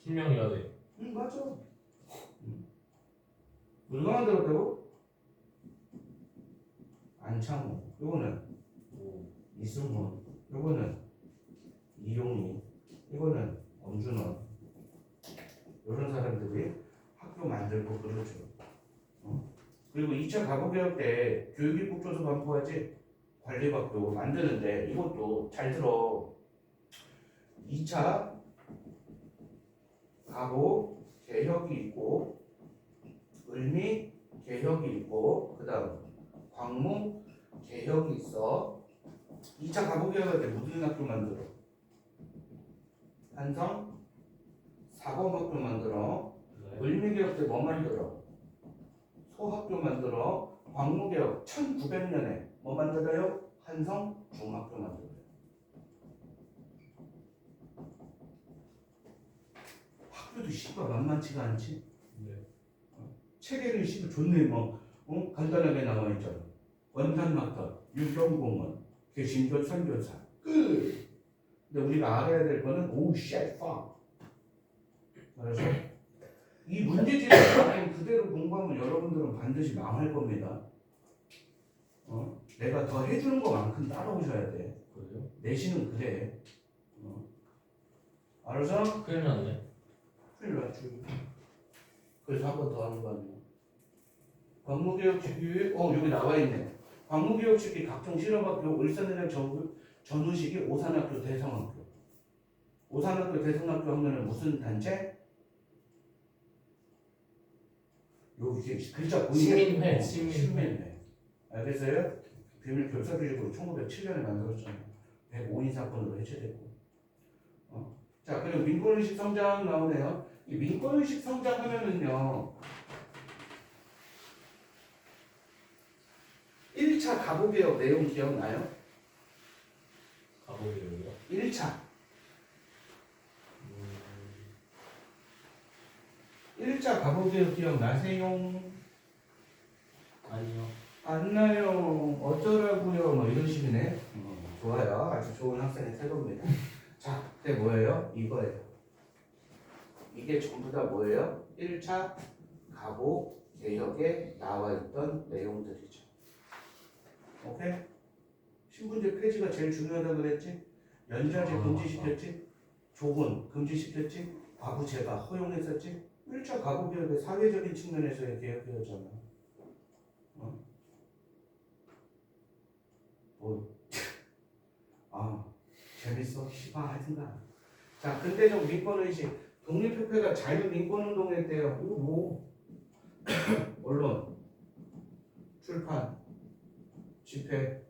신명여대. 응 맞아. 누가 만들었다고? 안창호. 요거는 이승훈. 요거는 이용희. 이거는 엄준원. 이런 사람들이 학교 만들고 그러죠. 그리고 2차 가부개혁 때 교육입국조서 반포하지 관리학교 만드는데 이것도 잘 들어. 2차 가보 개혁이 있고 을미 개혁이 있고 그 다음 광무 개혁이 있어. 2차 가보 개혁할 때 무슨 학교 만들어? 한성 사범학교 만들어. 을미 개혁 때 뭐 만들어? 소학교 만들어. 광무 개혁 1900년에 뭐 만들어요? 한성 중학교 만들어요. 학교도 씨발 만만치가 않지. 네. 체계는 씨발 좋네. 뭐 간단하게 나와 있잖아. 원산막답, 유경공원, 개신교 선교사 끝. 근데 우리가 알아야 될 거는 오우 쉣 팍. 그래서 이 문제집을 그냥 그대로 공부하면 여러분들은 반드시 망할 겁니다. 내가 더 해주는 것만큼 따라오셔야 돼. 그래요? 내신은 그래. 알아서? 큰일 났네. 큰일 났지. 그래서 한 번 더 하는 거 아니야. 광무개혁 시기, 여기 나와 있네. 광무개혁 시기 각종 실업학교, 울산대학 전후시기 오산학교, 대성학교. 오산학교, 대성학교 하면은 무슨 단체? 여기 글자 보이네. 시민회. 알겠어요? 비밀 결사규칙으로 1907년에 만들었잖아요. 105인 사건으로 해체됐고. 자, 그리고 민권의식 성장 나오네요. 이 민권의식 성장 하면은요, 1차 가보개혁 내용 기억나요? 가보기로요. 1차. 1차 가보개혁 기억나세요? 아니요. 안 나요. 어쩌라고요? 뭐 이런 식이네. 좋아요. 아주 좋은 학생의 태도입니다. 자, 그게 뭐예요? 이거예요. 이게 전부 다 뭐예요? 1차 가보 개혁에 나와 있던 내용들이죠. 오케이? 신분제 폐지가 제일 중요하다고 그랬지? 연좌제 금지시켰지? 조군 금지시켰지? 과부제가 허용했었지? 1차 가보 개혁의 사회적인 측면에서의 개혁이었잖아. 재밌어? 씨발 하여튼간. 자, 근대적 민권의식. 독립협회가 자유민권운동했대요. 이거 뭐? 언론, 출판, 집회,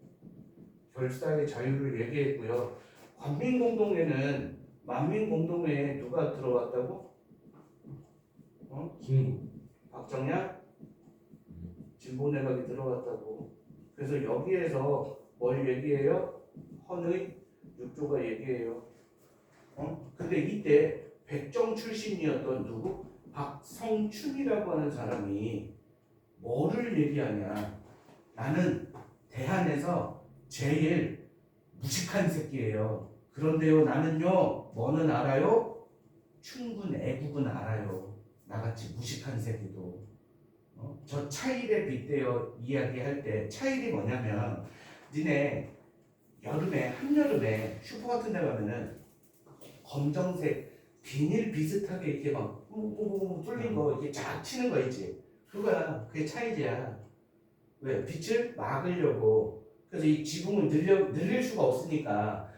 결사의 자유를 얘기했고요. 관민공동회는 만민공동회에 누가 들어왔다고? 김구. 박정야? 진보내각이 들어왔다고. 그래서 여기에서 뭘 얘기해요? 헌의 6조가 얘기해요. 근데 이때 백정 출신이었던 누구? 박성춘이라고 하는 사람이 뭐를 얘기하냐? 나는 대한에서 제일 무식한 새끼예요. 그런데요, 나는요, 뭐는 알아요? 충분 애국은 알아요. 나같이 무식한 새끼도. 저 차일에 빗대어 이야기할 때 차일이 뭐냐면 니네 여름에 한여름에 슈퍼 같은 데 가면은 검정색 비닐 비슷하게 이렇게 막 뚫린 거 이렇게 쫙 치는 거 있지. 그거야. 그게 차이지야. 왜? 빛을 막으려고. 그래서 이 지붕을 늘릴 수가 없으니까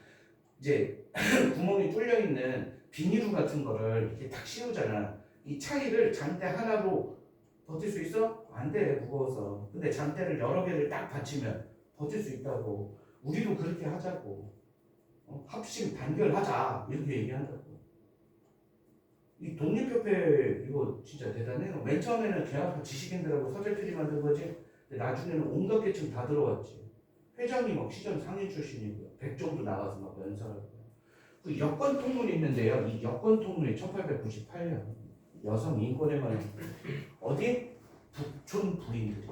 이제 구멍이 뚫려 있는 비닐루 같은 거를 이렇게 탁 씌우잖아. 이 차이를 잔대 하나로 버틸 수 있어? 안 돼. 무거워서. 근데 잔대를 여러 개를 딱 받치면 버틸 수 있다고. 우리도 그렇게 하자고. 합심 단결하자 이렇게 얘기한다고. 이 독립협회 이거 진짜 대단해요. 맨 처음에는 개학파 지식인들하고 서재필이 만든 거지. 근데 나중에는 온갖 계층 다 들어왔지. 회장이 막 시전 상인 출신이고요. 백정도 나가서 막 연설하고. 그 여권 통문이 있는데요. 이 여권 통문이 1898년 여성 인권에 관한 어디? 북촌 부인들이.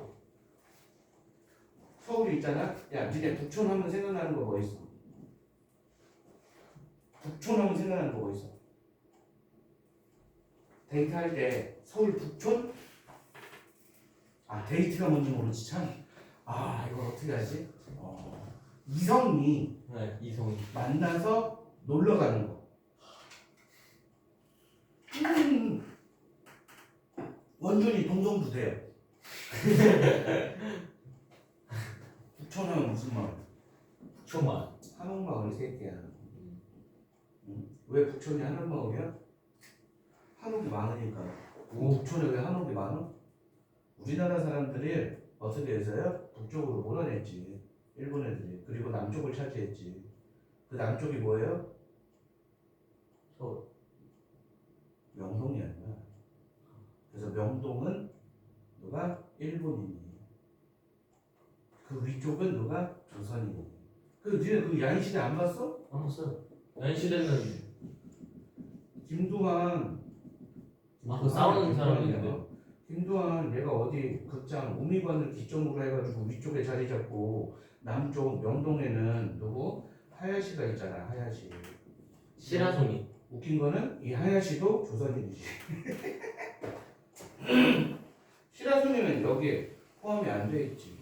서울에 있잖아. 야, 니네 북촌 하면 생각나는 거 뭐 있어? 북촌 하면 생각나는 거 뭐 있어? 데이트할 때 서울 북촌? 데이트가 뭔지 모르지 참. 이거 어떻게 하지? 이성이 네, 이성이. 만나서 놀러 가는 거. 원준이 동성도 돼요. 북촌하면 무슨 마을? 초만. 한옥마을 새끼야. 왜 북촌이 한옥마을이야? 한옥이 많으니까. 북촌에 왜 한옥이 많아? 우리나라 사람들이 어떻게 해서요? 북쪽으로 몰아냈지. 일본 애들이. 그리고 남쪽을 차지했지. 그 남쪽이 뭐예요? 저 명동이 아니야. 그래서 명동은 누가? 일본인이. 그 위쪽은 누가? 조선인이. 니네 그 야인시대 안 봤어? 안 봤어요. 야인 시대는 김두한. 그 싸우는 사람이 있는데. 김두한 얘가 어디 극장 우미관을 기점으로 해가지고 위쪽에 자리 잡고 남쪽 명동에는 누구? 하야시가 있잖아. 하야시. 시라소니. 웃긴 거는 이 하야시도 조선인이지. 시라소니는 여기에 포함이 안 돼 있지.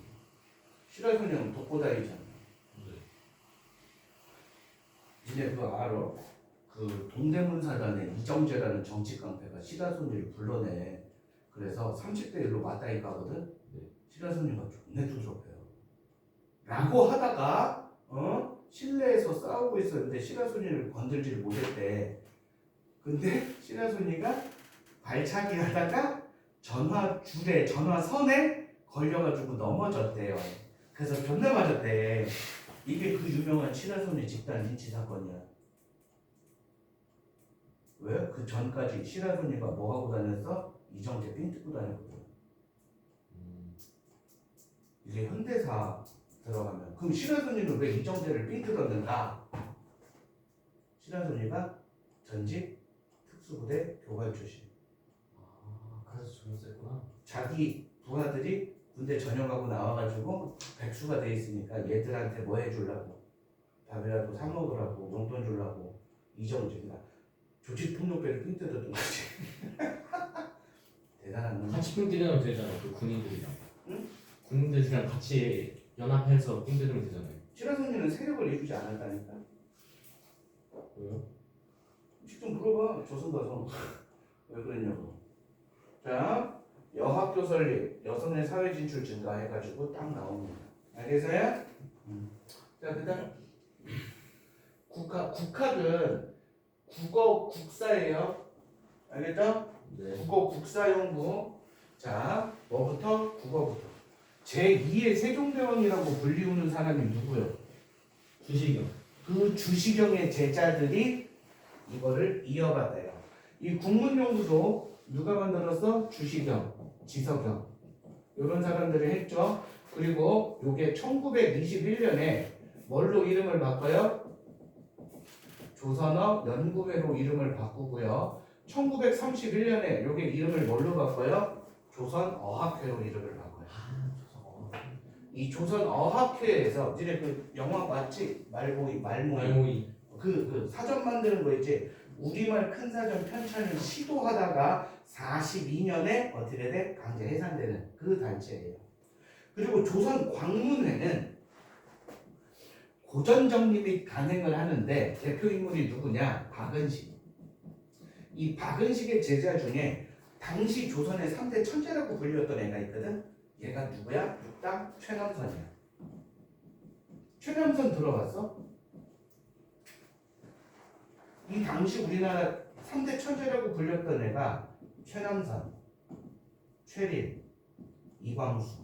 시라소니는 독고다이잖아. 니네 그거 알아? 그 동대문 사단의 이정재라는 정치 깡패가 시라소니를 불러내. 그래서 30대 1로 맞다이 까거든. 시라소니가 존내 투석해요. 라고 하다가 실내에서 싸우고 있었는데 시라소니를 건들지를 못했대. 근데 시라소니가 발차기 하다가 전화선에 걸려가지고 넘어졌대요. 그래서 존나 맞았대. 이게 그 유명한 시라소니 집단 린치 사건이야. 왜? 그 전까지 시라소니가 뭐 하고 다녔어? 이정재 삥 뜯고 다녔거든. 이게 현대사 들어가면 그럼 시라소니는 왜 이정재를 삥 뜯었는가? 시라소니가 전직 특수부대 교관 출신. 그래서 죽였었구나. 자기 부하들이 군대 전역하고 나와가지고 백수가 돼 있으니까 얘들한테 뭐 해주려고, 밥이라도 사 먹으라고, 용돈 주려고 이정재가 조직폭력배를 삥 뜯었던 거지. 대단한 놈. 같이 삥 뜯으면 되잖아. 그 군인들이랑. 응? 군인들이랑 같이 연합해서 삥 뜯으면 되잖아요. 시라소니는 세력을 이루지 않았다니까. 왜요? 직접 물어봐. 조선 가서 왜 그랬냐고. 자, 여학교 설립, 여성의 사회 진출 증가해가지고 딱 나옵니다. 알겠어요? 자, 그다음 국학은 국어 국사예요. 알겠죠? 네. 국어 국사연구. 자, 뭐부터? 국어부터. 제2의 세종대왕이라고 불리우는 사람이 누구요? 주시경. 그 주시경의 제자들이 이거를 이어받아요. 이 국문연구소 누가 만들었어? 주시경, 지석경 이런 사람들이 했죠. 그리고 요게 1921년에 뭘로 이름을 바꿔요? 조선어 연구회로 이름을 바꾸고요. 1931년에 요게 이름을 뭘로 바꿔요? 조선어학회로 이름을 바꿔요. 이 조선어학회에서 니네 그 영화 봤지? 말모이. 말모이. 그 사전 만드는 거 있지? 우리말 큰 사전 편찬을 시도하다가 42년에 어떻게 돼? 강제 해산되는 그 단체예요. 그리고 조선 광문회는 고전 정리 및 간행을 하는데 대표 인물이 누구냐? 박은식. 이 박은식의 제자 중에 당시 조선의 3대 천재라고 불렸던 애가 있거든. 얘가 누구야? 육당 최남선이야. 최남선 들어봤어? 이 당시 우리나라 3대 천재라고 불렸던 애가 최남선, 최린, 이광수.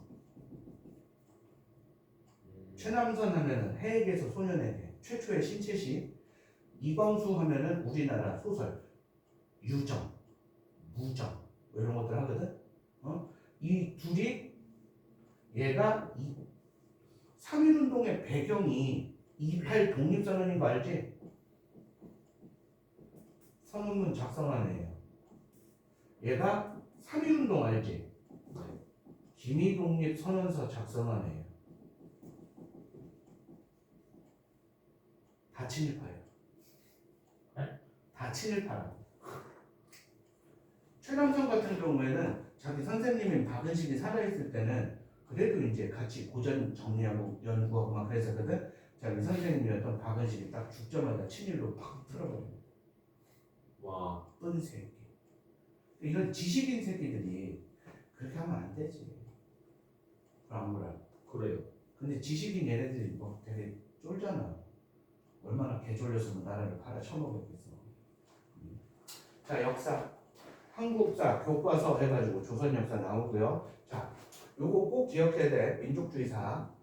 최남선 하면은 해에게서 소년에게 최초의 신체시. 이광수 하면은 우리나라 소설 유정, 무정 뭐 이런 것들 하거든. 이 둘이 얘가 3.1운동의 배경이 2.8 독립선언인 거 알지? 선언문 작성한 애예요. 얘가 3.1운동 알지? 기미독립선언서 작성한 애예요. 다 친일파예요. 네? 다 친일파라고. 최남선 같은 경우에는 자기 선생님인 박은식이 살아있을 때는 그래도 이제 같이 고전 정리하고 연구하고 막 그랬었거든. 자기 선생님이었던 박은식이 딱 죽자마자 친일로 팍 틀어버려. 와. 뜬 새끼. 이런 지식인 새끼들이 그렇게 하면 안 되지. 그럼 뭐라? 그래요. 근데 지식인 얘네들이 뭐 되게 쫄잖아. 얼마나 개쫄렸으면 나라를 팔아 처먹었겠어. 자, 역사, 한국사, 교과서 해가지고 조선 역사 나오고요. 자, 요거 꼭 기억해야 돼. 민족주의 사학.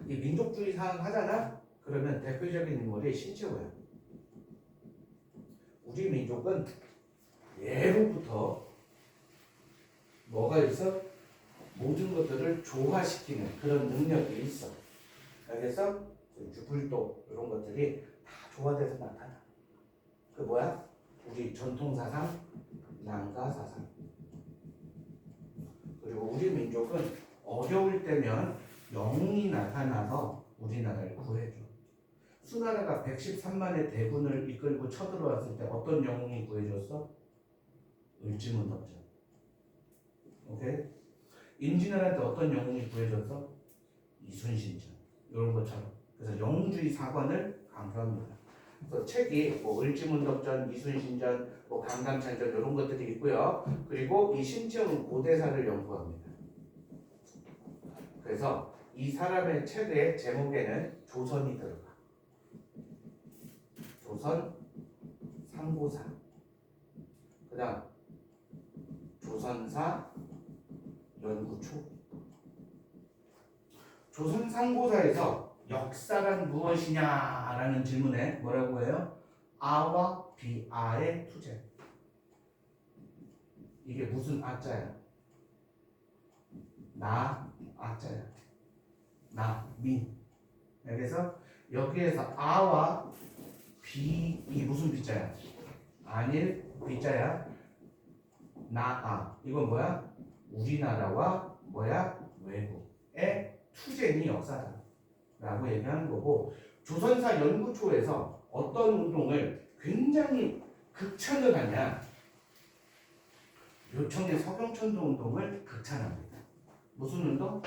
이 민족주의 사학 하잖아? 그러면 대표적인 인물이 신채호야. 우리 민족은 예로부터 뭐가 있어? 모든 것들을 조화시키는 그런 능력이 있어. 알겠어? 주불도 이런 것들이 다 조화돼서 나타나. 그 뭐야? 우리 전통사상, 난가사상. 그리고 우리 민족은 어려울 때면 영웅이 나타나서 우리나라를 구해줘. 수나라가 113만의 대군을 이끌고 쳐들어왔을 때 어떤 영웅이 구해줬어? 을지문덕전. 오케이? 임진왜란 때 어떤 영웅이 구해줬어? 이순신전. 이런 것처럼. 그래서 영웅주의 사관을 강조합니다. 그래서 책이 뭐 을지문덕전, 이순신전, 뭐 강감찬전 이런 것들이 있고요. 그리고 이 신채호는 고대사를 연구합니다. 그래서 이 사람의 책의 제목에는 조선이 들어가. 조선 상고사. 그다음 조선사 연구초. 조선 상고사에서 역사란 무엇이냐라는 질문에 뭐라고 해요? 아와 비아의 투쟁. 이게 무슨 아자야? 나 아자야. 나 민. 그래서 여기에서 아와 비, 이 무슨 비자야? 안일 비자야. 나아. 이건 뭐야? 우리나라와 뭐야? 외국의 투쟁이 역사다 라고 얘기하는 거고, 조선사 연구초에서 어떤 운동을 굉장히 극찬을 하냐? 묘청의 서경천도 운동을 극찬합니다. 무슨 운동?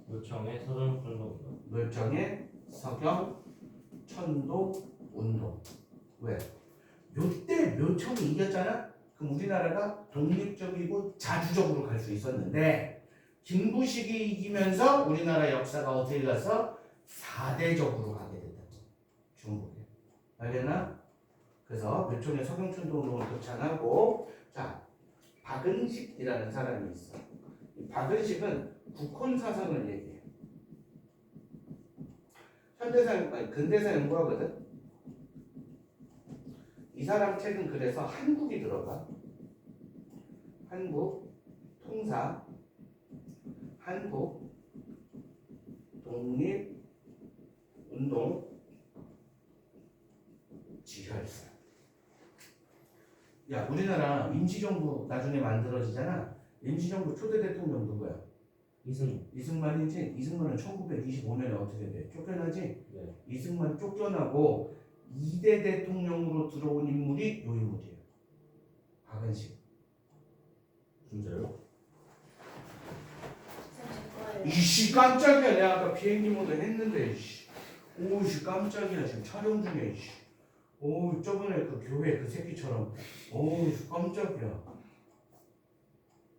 묘청의 서정천도. 묘청의 서경천도 운동. 왜? 요때 묘청이 이겼잖아? 그럼 우리나라가 독립적이고 자주적으로 갈 수 있었는데, 김부식이 이기면서 우리나라 역사가 어떻게 갔어? 4대적으로 가게 됐다. 중국에. 알겠나? 그래서 묘청의 서경천도 운동을 극찬하고, 자, 박은식이라는 사람이 있어. 이 박은식은 국헌 사상을 얘기해. 현대사, 아니 근대사 연구하거든. 이 사람 책은 그래서 한국이 들어가. 한국 통사, 한국 독립 운동 지혈사. 야, 우리나라 임시정부 나중에 만들어지잖아. 임시정부 초대 대통령 누구야? 이승만이지. 이승만은 1925년에 어떻게 돼? 쫓겨나지? 네. 이승만 쫓겨나고 2대 대통령으로 들어온 인물이 요 인물이에요. 박은식. 진짜요? 이씨 깜짝이야. 내가 아까 비행기 모드 했는데 이씨. 오씨 깜짝이야. 지금 촬영 중에 이씨. 오 저번에 그 교회 그 새끼처럼. 오 깜짝이야.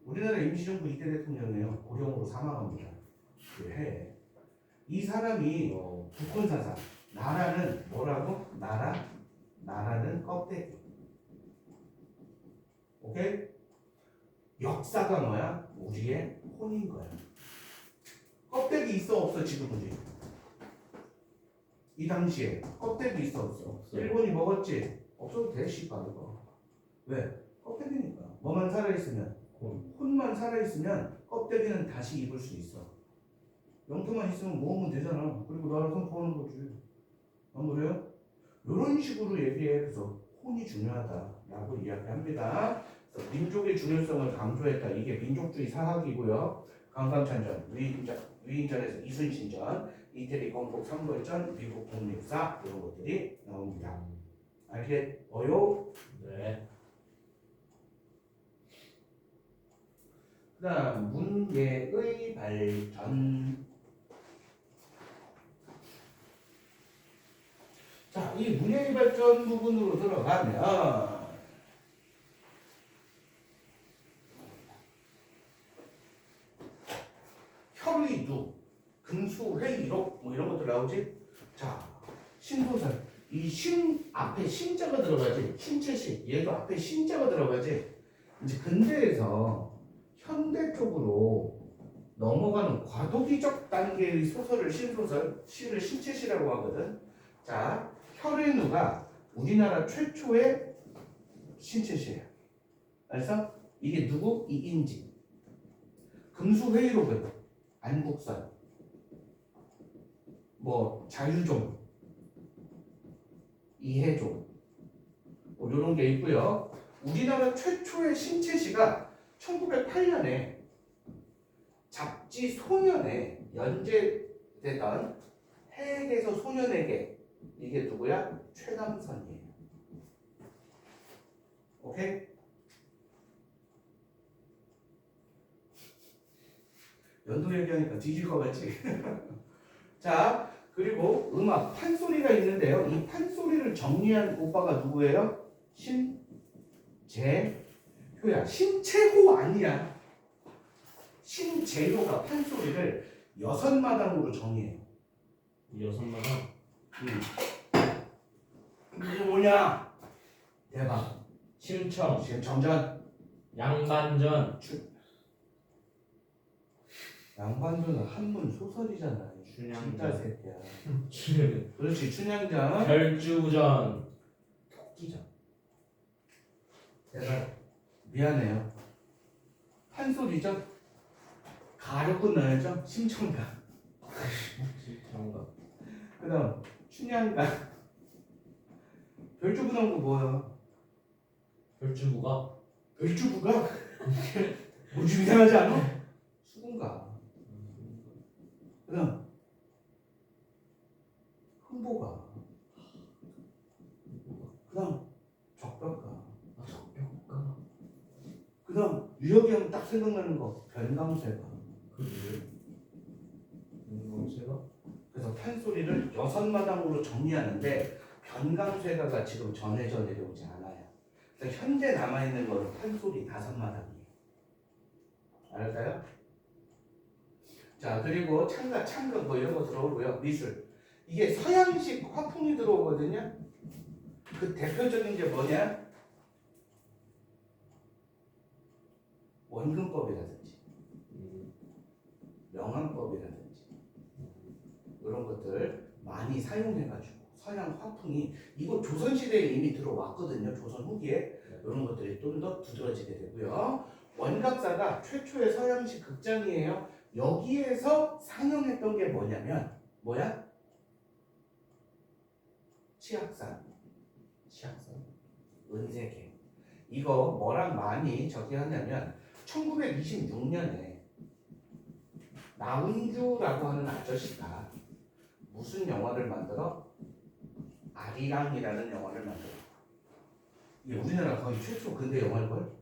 우리나라 임시정부 2대 대통령이에요. 고령으로 사망합니다. 그 해. 이 사람이 국헌사상. 나라는 뭐라고? 나라는 껍데기. 오케이? 역사가 뭐야? 우리의 혼인 거야. 껍데기 있어 없어 지금 우리? 이 당시에 껍데기 있어 없어? 없어요. 일본이 먹었지? 없어도 돼 씨발 이거. 왜? 껍데기니까. 뭐만 살아있으면? 혼만 살아있으면 껍데기는 다시 입을 수 있어. 영토만 있으면 모으면 되잖아. 그리고 나라 선포하는 거지. 안 그래요? 이런 식으로 얘기해. 그래서 혼이 중요하다라고 이야기합니다. 그래서 민족의 중요성을 강조했다. 이게 민족주의 사학이고요. 강감찬전, 위인전에서 이순신전, 이태리 건국 삼벌전, 미국 독립사 이런 것들이 나옵니다. 알겠어요? 네. 그다음 문예의 발전. 자, 이 문예의 발전 부분으로 들어가면 혈의두, 금수회의록 뭐 이런 것들 나오지. 자, 신도설 이 신 앞에 신자가 들어가지. 신체시. 얘도 앞에 신자가 들어가지. 이제 근대에서 현대 쪽으로 넘어가는 과도기적 단계의 소설을 신소설, 시를 신체시라고 하거든. 자, 혈의누가 우리나라 최초의 신체시예요. 그래서 이게 누구? 이인지. 금수회의록은 안국선, 뭐 자유종, 이해종, 뭐 이런 게 있고요. 우리나라 최초의 신체시가 1908년에 잡지 소년에 연재되던 해에게서 소년에게, 이게 누구야? 최남선이에요. 오케이? 연도 얘기하니까 뒤질 것 같지? 자, 그리고 음악 판소리가 있는데요. 이 판소리를 정리한 오빠가 누구예요? 신재효야. 신채호 아니야. 신재효가 판소리를 6마당으로 정의해요. 6마당. 이게 뭐냐? 대박. 심청, 지금 정전. 양반전, 양반도는 한문 소설이잖아. 춘향전. 진짜 새끼야. 춘- 그렇지. 춘향전. 별주전, 토끼전. 제가 미안해요. 판소리죠? 가로 끝나야죠. 심청가. 심청가, 그다음 춘향가. 별주부 나온 거 뭐야? 별주부가, 별주부가? 뭐 좀 이상하지 않아? 수군가. 그다음 흥보가. 그다음 적벽가. 아, 적벽가, 그다음 유역이 하면 딱 생각나는 거 변강쇠가. 그게 제가 그래서 판소리를 6마당으로 정리하는데 변강쇠가가 지금 전해져 내려오지 않아요. 그래서 현재 남아있는 거는 판소리 5마당이에요. 알았어요? 자, 그리고 창가, 창극 뭐 이런 거 들어오고요. 미술. 이게 서양식 화풍이 들어오거든요. 그 대표적인 게 뭐냐? 원근법이라든지 명암법이라든지 이런 것들 많이 사용해가지고 서양 화풍이, 이거 조선시대에 이미 들어왔거든요. 조선 후기에 이런 것들이 좀 더 두드러지게 되고요. 원갑사가 최초의 서양식 극장이에요. 여기에서 상영했던 게 뭐냐면 뭐야? 치악산, 치악산, 은세계. 이거 뭐랑 많이 저기 하냐면 1926년에 나운규라고 하는 아저씨가 무슨 영화를 만들어? 아리랑이라는 영화를 만들어. 이게 우리나라 거의 최초 근대 영화일걸?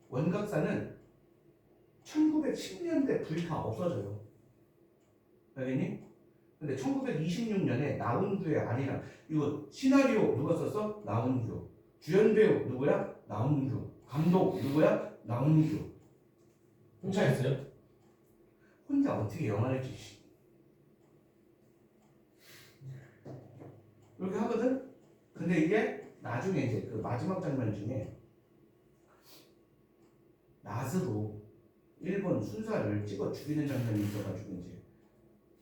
원각사는 1910년대 불이 다 없어져요. 알겠니? 근데 1926년에 나운규의 아리랑, 이거 시나리오 누가 썼어? 나운규. 주연 배우 누구야? 나운규. 감독 누구야? 나운규. 혼자 했어요? 혼자 어떻게 영화를 찍지? 이렇게 하거든? 근데 이게 나중에 이제 그 마지막 장면 중에 낫으로 일본 순사를 찍어 죽이는 장면이 있어가지고 이제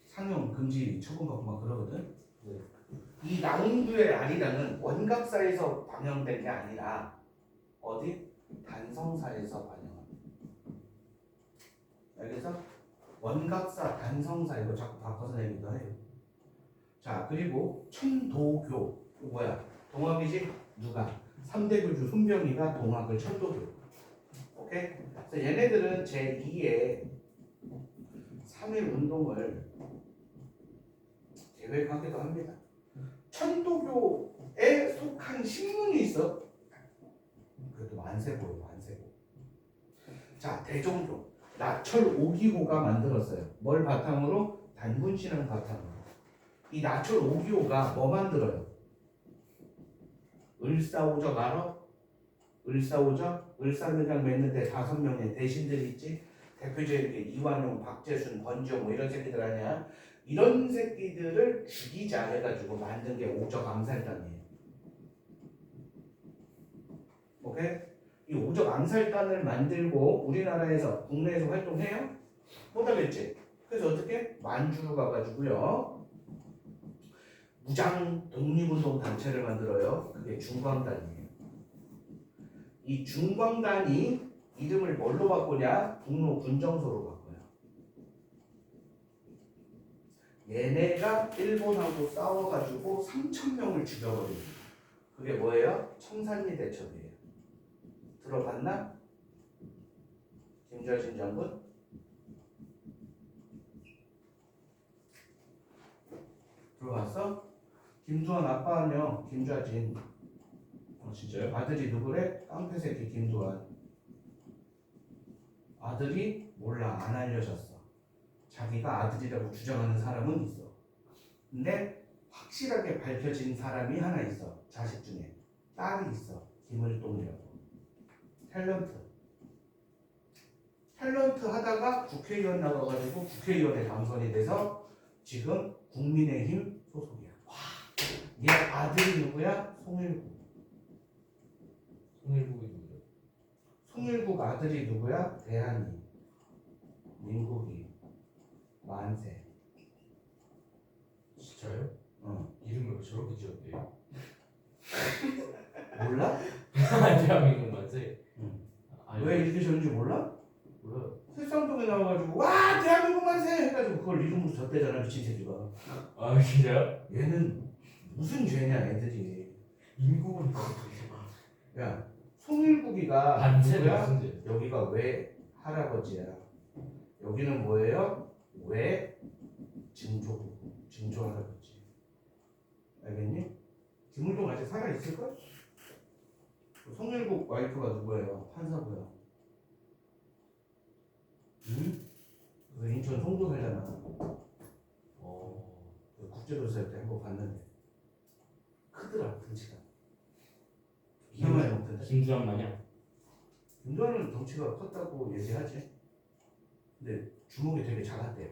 상영 금지 처분받고 막 그러거든? 네. 이 나운규의 아리랑은 원각사에서 방영된 게 아니라 어디? 단성사에서 방영합니다. 알겠어? 원각사, 단성사 이거 자꾸 바꿔서 내기도 해요. 자, 그리고 천도교. 뭐야? 동학이지? 누가? 3대 교주 손병희가 동학을 천도교. 오케이? 그래서 얘네들은 제2의 3.1 운동을 계획하기도 합니다. 천도교에 속한 신문이 있어. 그래도 만세고요, 만세고. 자, 대종교. 나철 5기호가 만들었어요. 뭘 바탕으로? 단군신앙 바탕으로. 이 나철 5기호가 뭐 만들어요? 을사오적 알아? 을사오적? 을사늑약 맺는데 5명의 대신들이 있지? 대표적인 게 이완용, 박재순, 권지용 뭐 이런 새끼들 아니야? 이런 새끼들을 죽이자 해가지고 만든 게 오적 암살단이에요. 오케이? 이 오적 암살단을 만들고 우리나라에서 국내에서 활동해요? 못하겠지. 그래서 어떻게? 만주로 가가지고요. 무장 독립운동 단체를 만들어요. 그게 중광단이에요. 이 중광단이 이름을 뭘로 바꾸냐? 북로 군정소로 바꿔요. 얘네가 일본하고 싸워가지고 3,000명을 죽여버립니다. 그게 뭐예요? 청산리 대첩이에요. 들어봤나? 김좌진 장군? 들어봤어? 김두한 아빠는요, 김좌진. 진짜요? 아들이 누구래? 깡패새끼 김두한. 아들이 몰라, 안 알려졌어. 자기가 아들이라고 주장하는 사람은 있어. 근데 확실하게 밝혀진 사람이 하나 있어. 자식 중에 딸이 있어. 김을동이라고. 탤런트 하다가 국회의원 나가가지고 국회의원에 당선이 돼서 지금 국민의힘 소속이야. 와, 얘 아들이 누구야? 송일국. 송일국이 누구죠? 송일국 아들이 누구야? 대한이, 민국이, 만세. 진짜요? 어. 이름을 왜 저렇게 지었대요? 몰라? 대한민국 맞지? 응. 아니, 왜 이렇게 지었는지 몰라? 몰라요. 새쌍동에 나와가지고 와 대한민국 만세 해가지고 그걸 이름으로 졌대잖아 미친 새끼가. 아 진짜요? 얘는 무슨 죄냐 애들이. 인국은 야 송일국이가 반세는 누구야? 무슨 죄? 여기가 왜 할아버지야. 여기는 뭐예요? 왜 증조 할아버지. 알겠니? 김울동 아직 살아 있을걸? 송일국 와이프가 누구예요? 판사고요. 응? 그 인천 송도 살잖아. 그 국제도시할 때 한번 봤는데 크더라 덩치가. 이해만 못한다. 김주한 마냥. 김도환은 덩치가 컸다고 얘기하지. 근데 주먹이 되게 작았대요.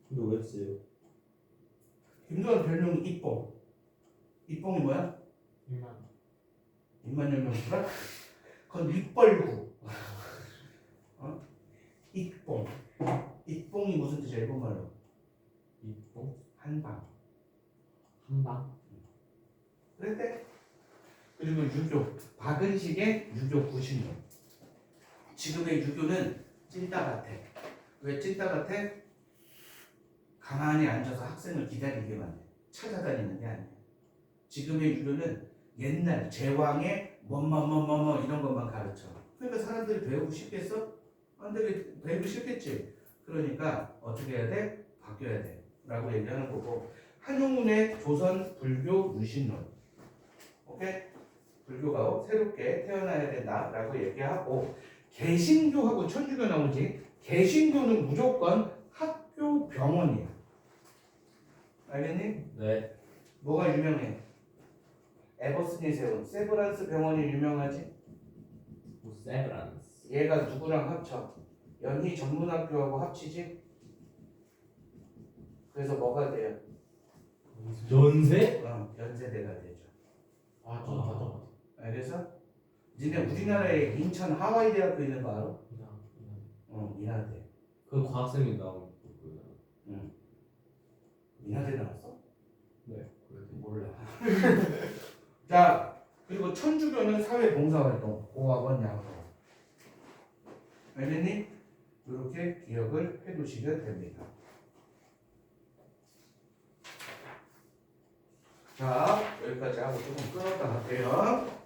근데 왜 했어요? 김도환 별명이 이뽕. 이뽕이 뭐야? 입만 열면 풀어? 그건 입벌구. 어? 이뽕. 이뽕이 무슨 뜻이야 일본말로? 이뽕? 한방. 한방? 그랬대. 그리고 유교. 박은식의 유교 90년. 지금의 유교는 찐따 같아. 왜 찐따 같아? 가만히 앉아서 학생을 기다리게만 해. 찾아다니는 게 아니야. 지금의 유교는 옛날 제왕의 뭐뭐뭐뭐 이런 것만 가르쳐. 그러니까 사람들이 배우고 싶겠어? 안 되게 배우고 싶겠지. 그러니까 어떻게 해야 돼? 바뀌어야 돼. 라고 얘기하는 거고. 한용운의 조선 불교 유신론. 오케이? 불교가 새롭게 태어나야 된다라고 얘기하고, 개신교하고 천주교 나오지. 개신교는 무조건 학교 병원이야. 알겠니? 네. 뭐가 유명해? 에버슨이 세운 세브란스 병원이 유명하지. 세브란스. 얘가 누구랑 합쳐? 연희 전문학교하고 합치지. 그래서 뭐가 돼요? 연세? 연세대가 되죠. 아, 저 맞아. 알겠어? 니네 우리나라에 인천 하와이 대학교 있는 거 알아? 인하대. 그 과학생이 나온 그. 인하대 나왔어? 네. 그래도 몰라. 자, 그리고 천주교는 사회봉사활동, 고학원, 양로. 알겠니? 이렇게 기억을 해두시면 됩니다. 자, 여기까지 하고 조금 끊었다 갈게요.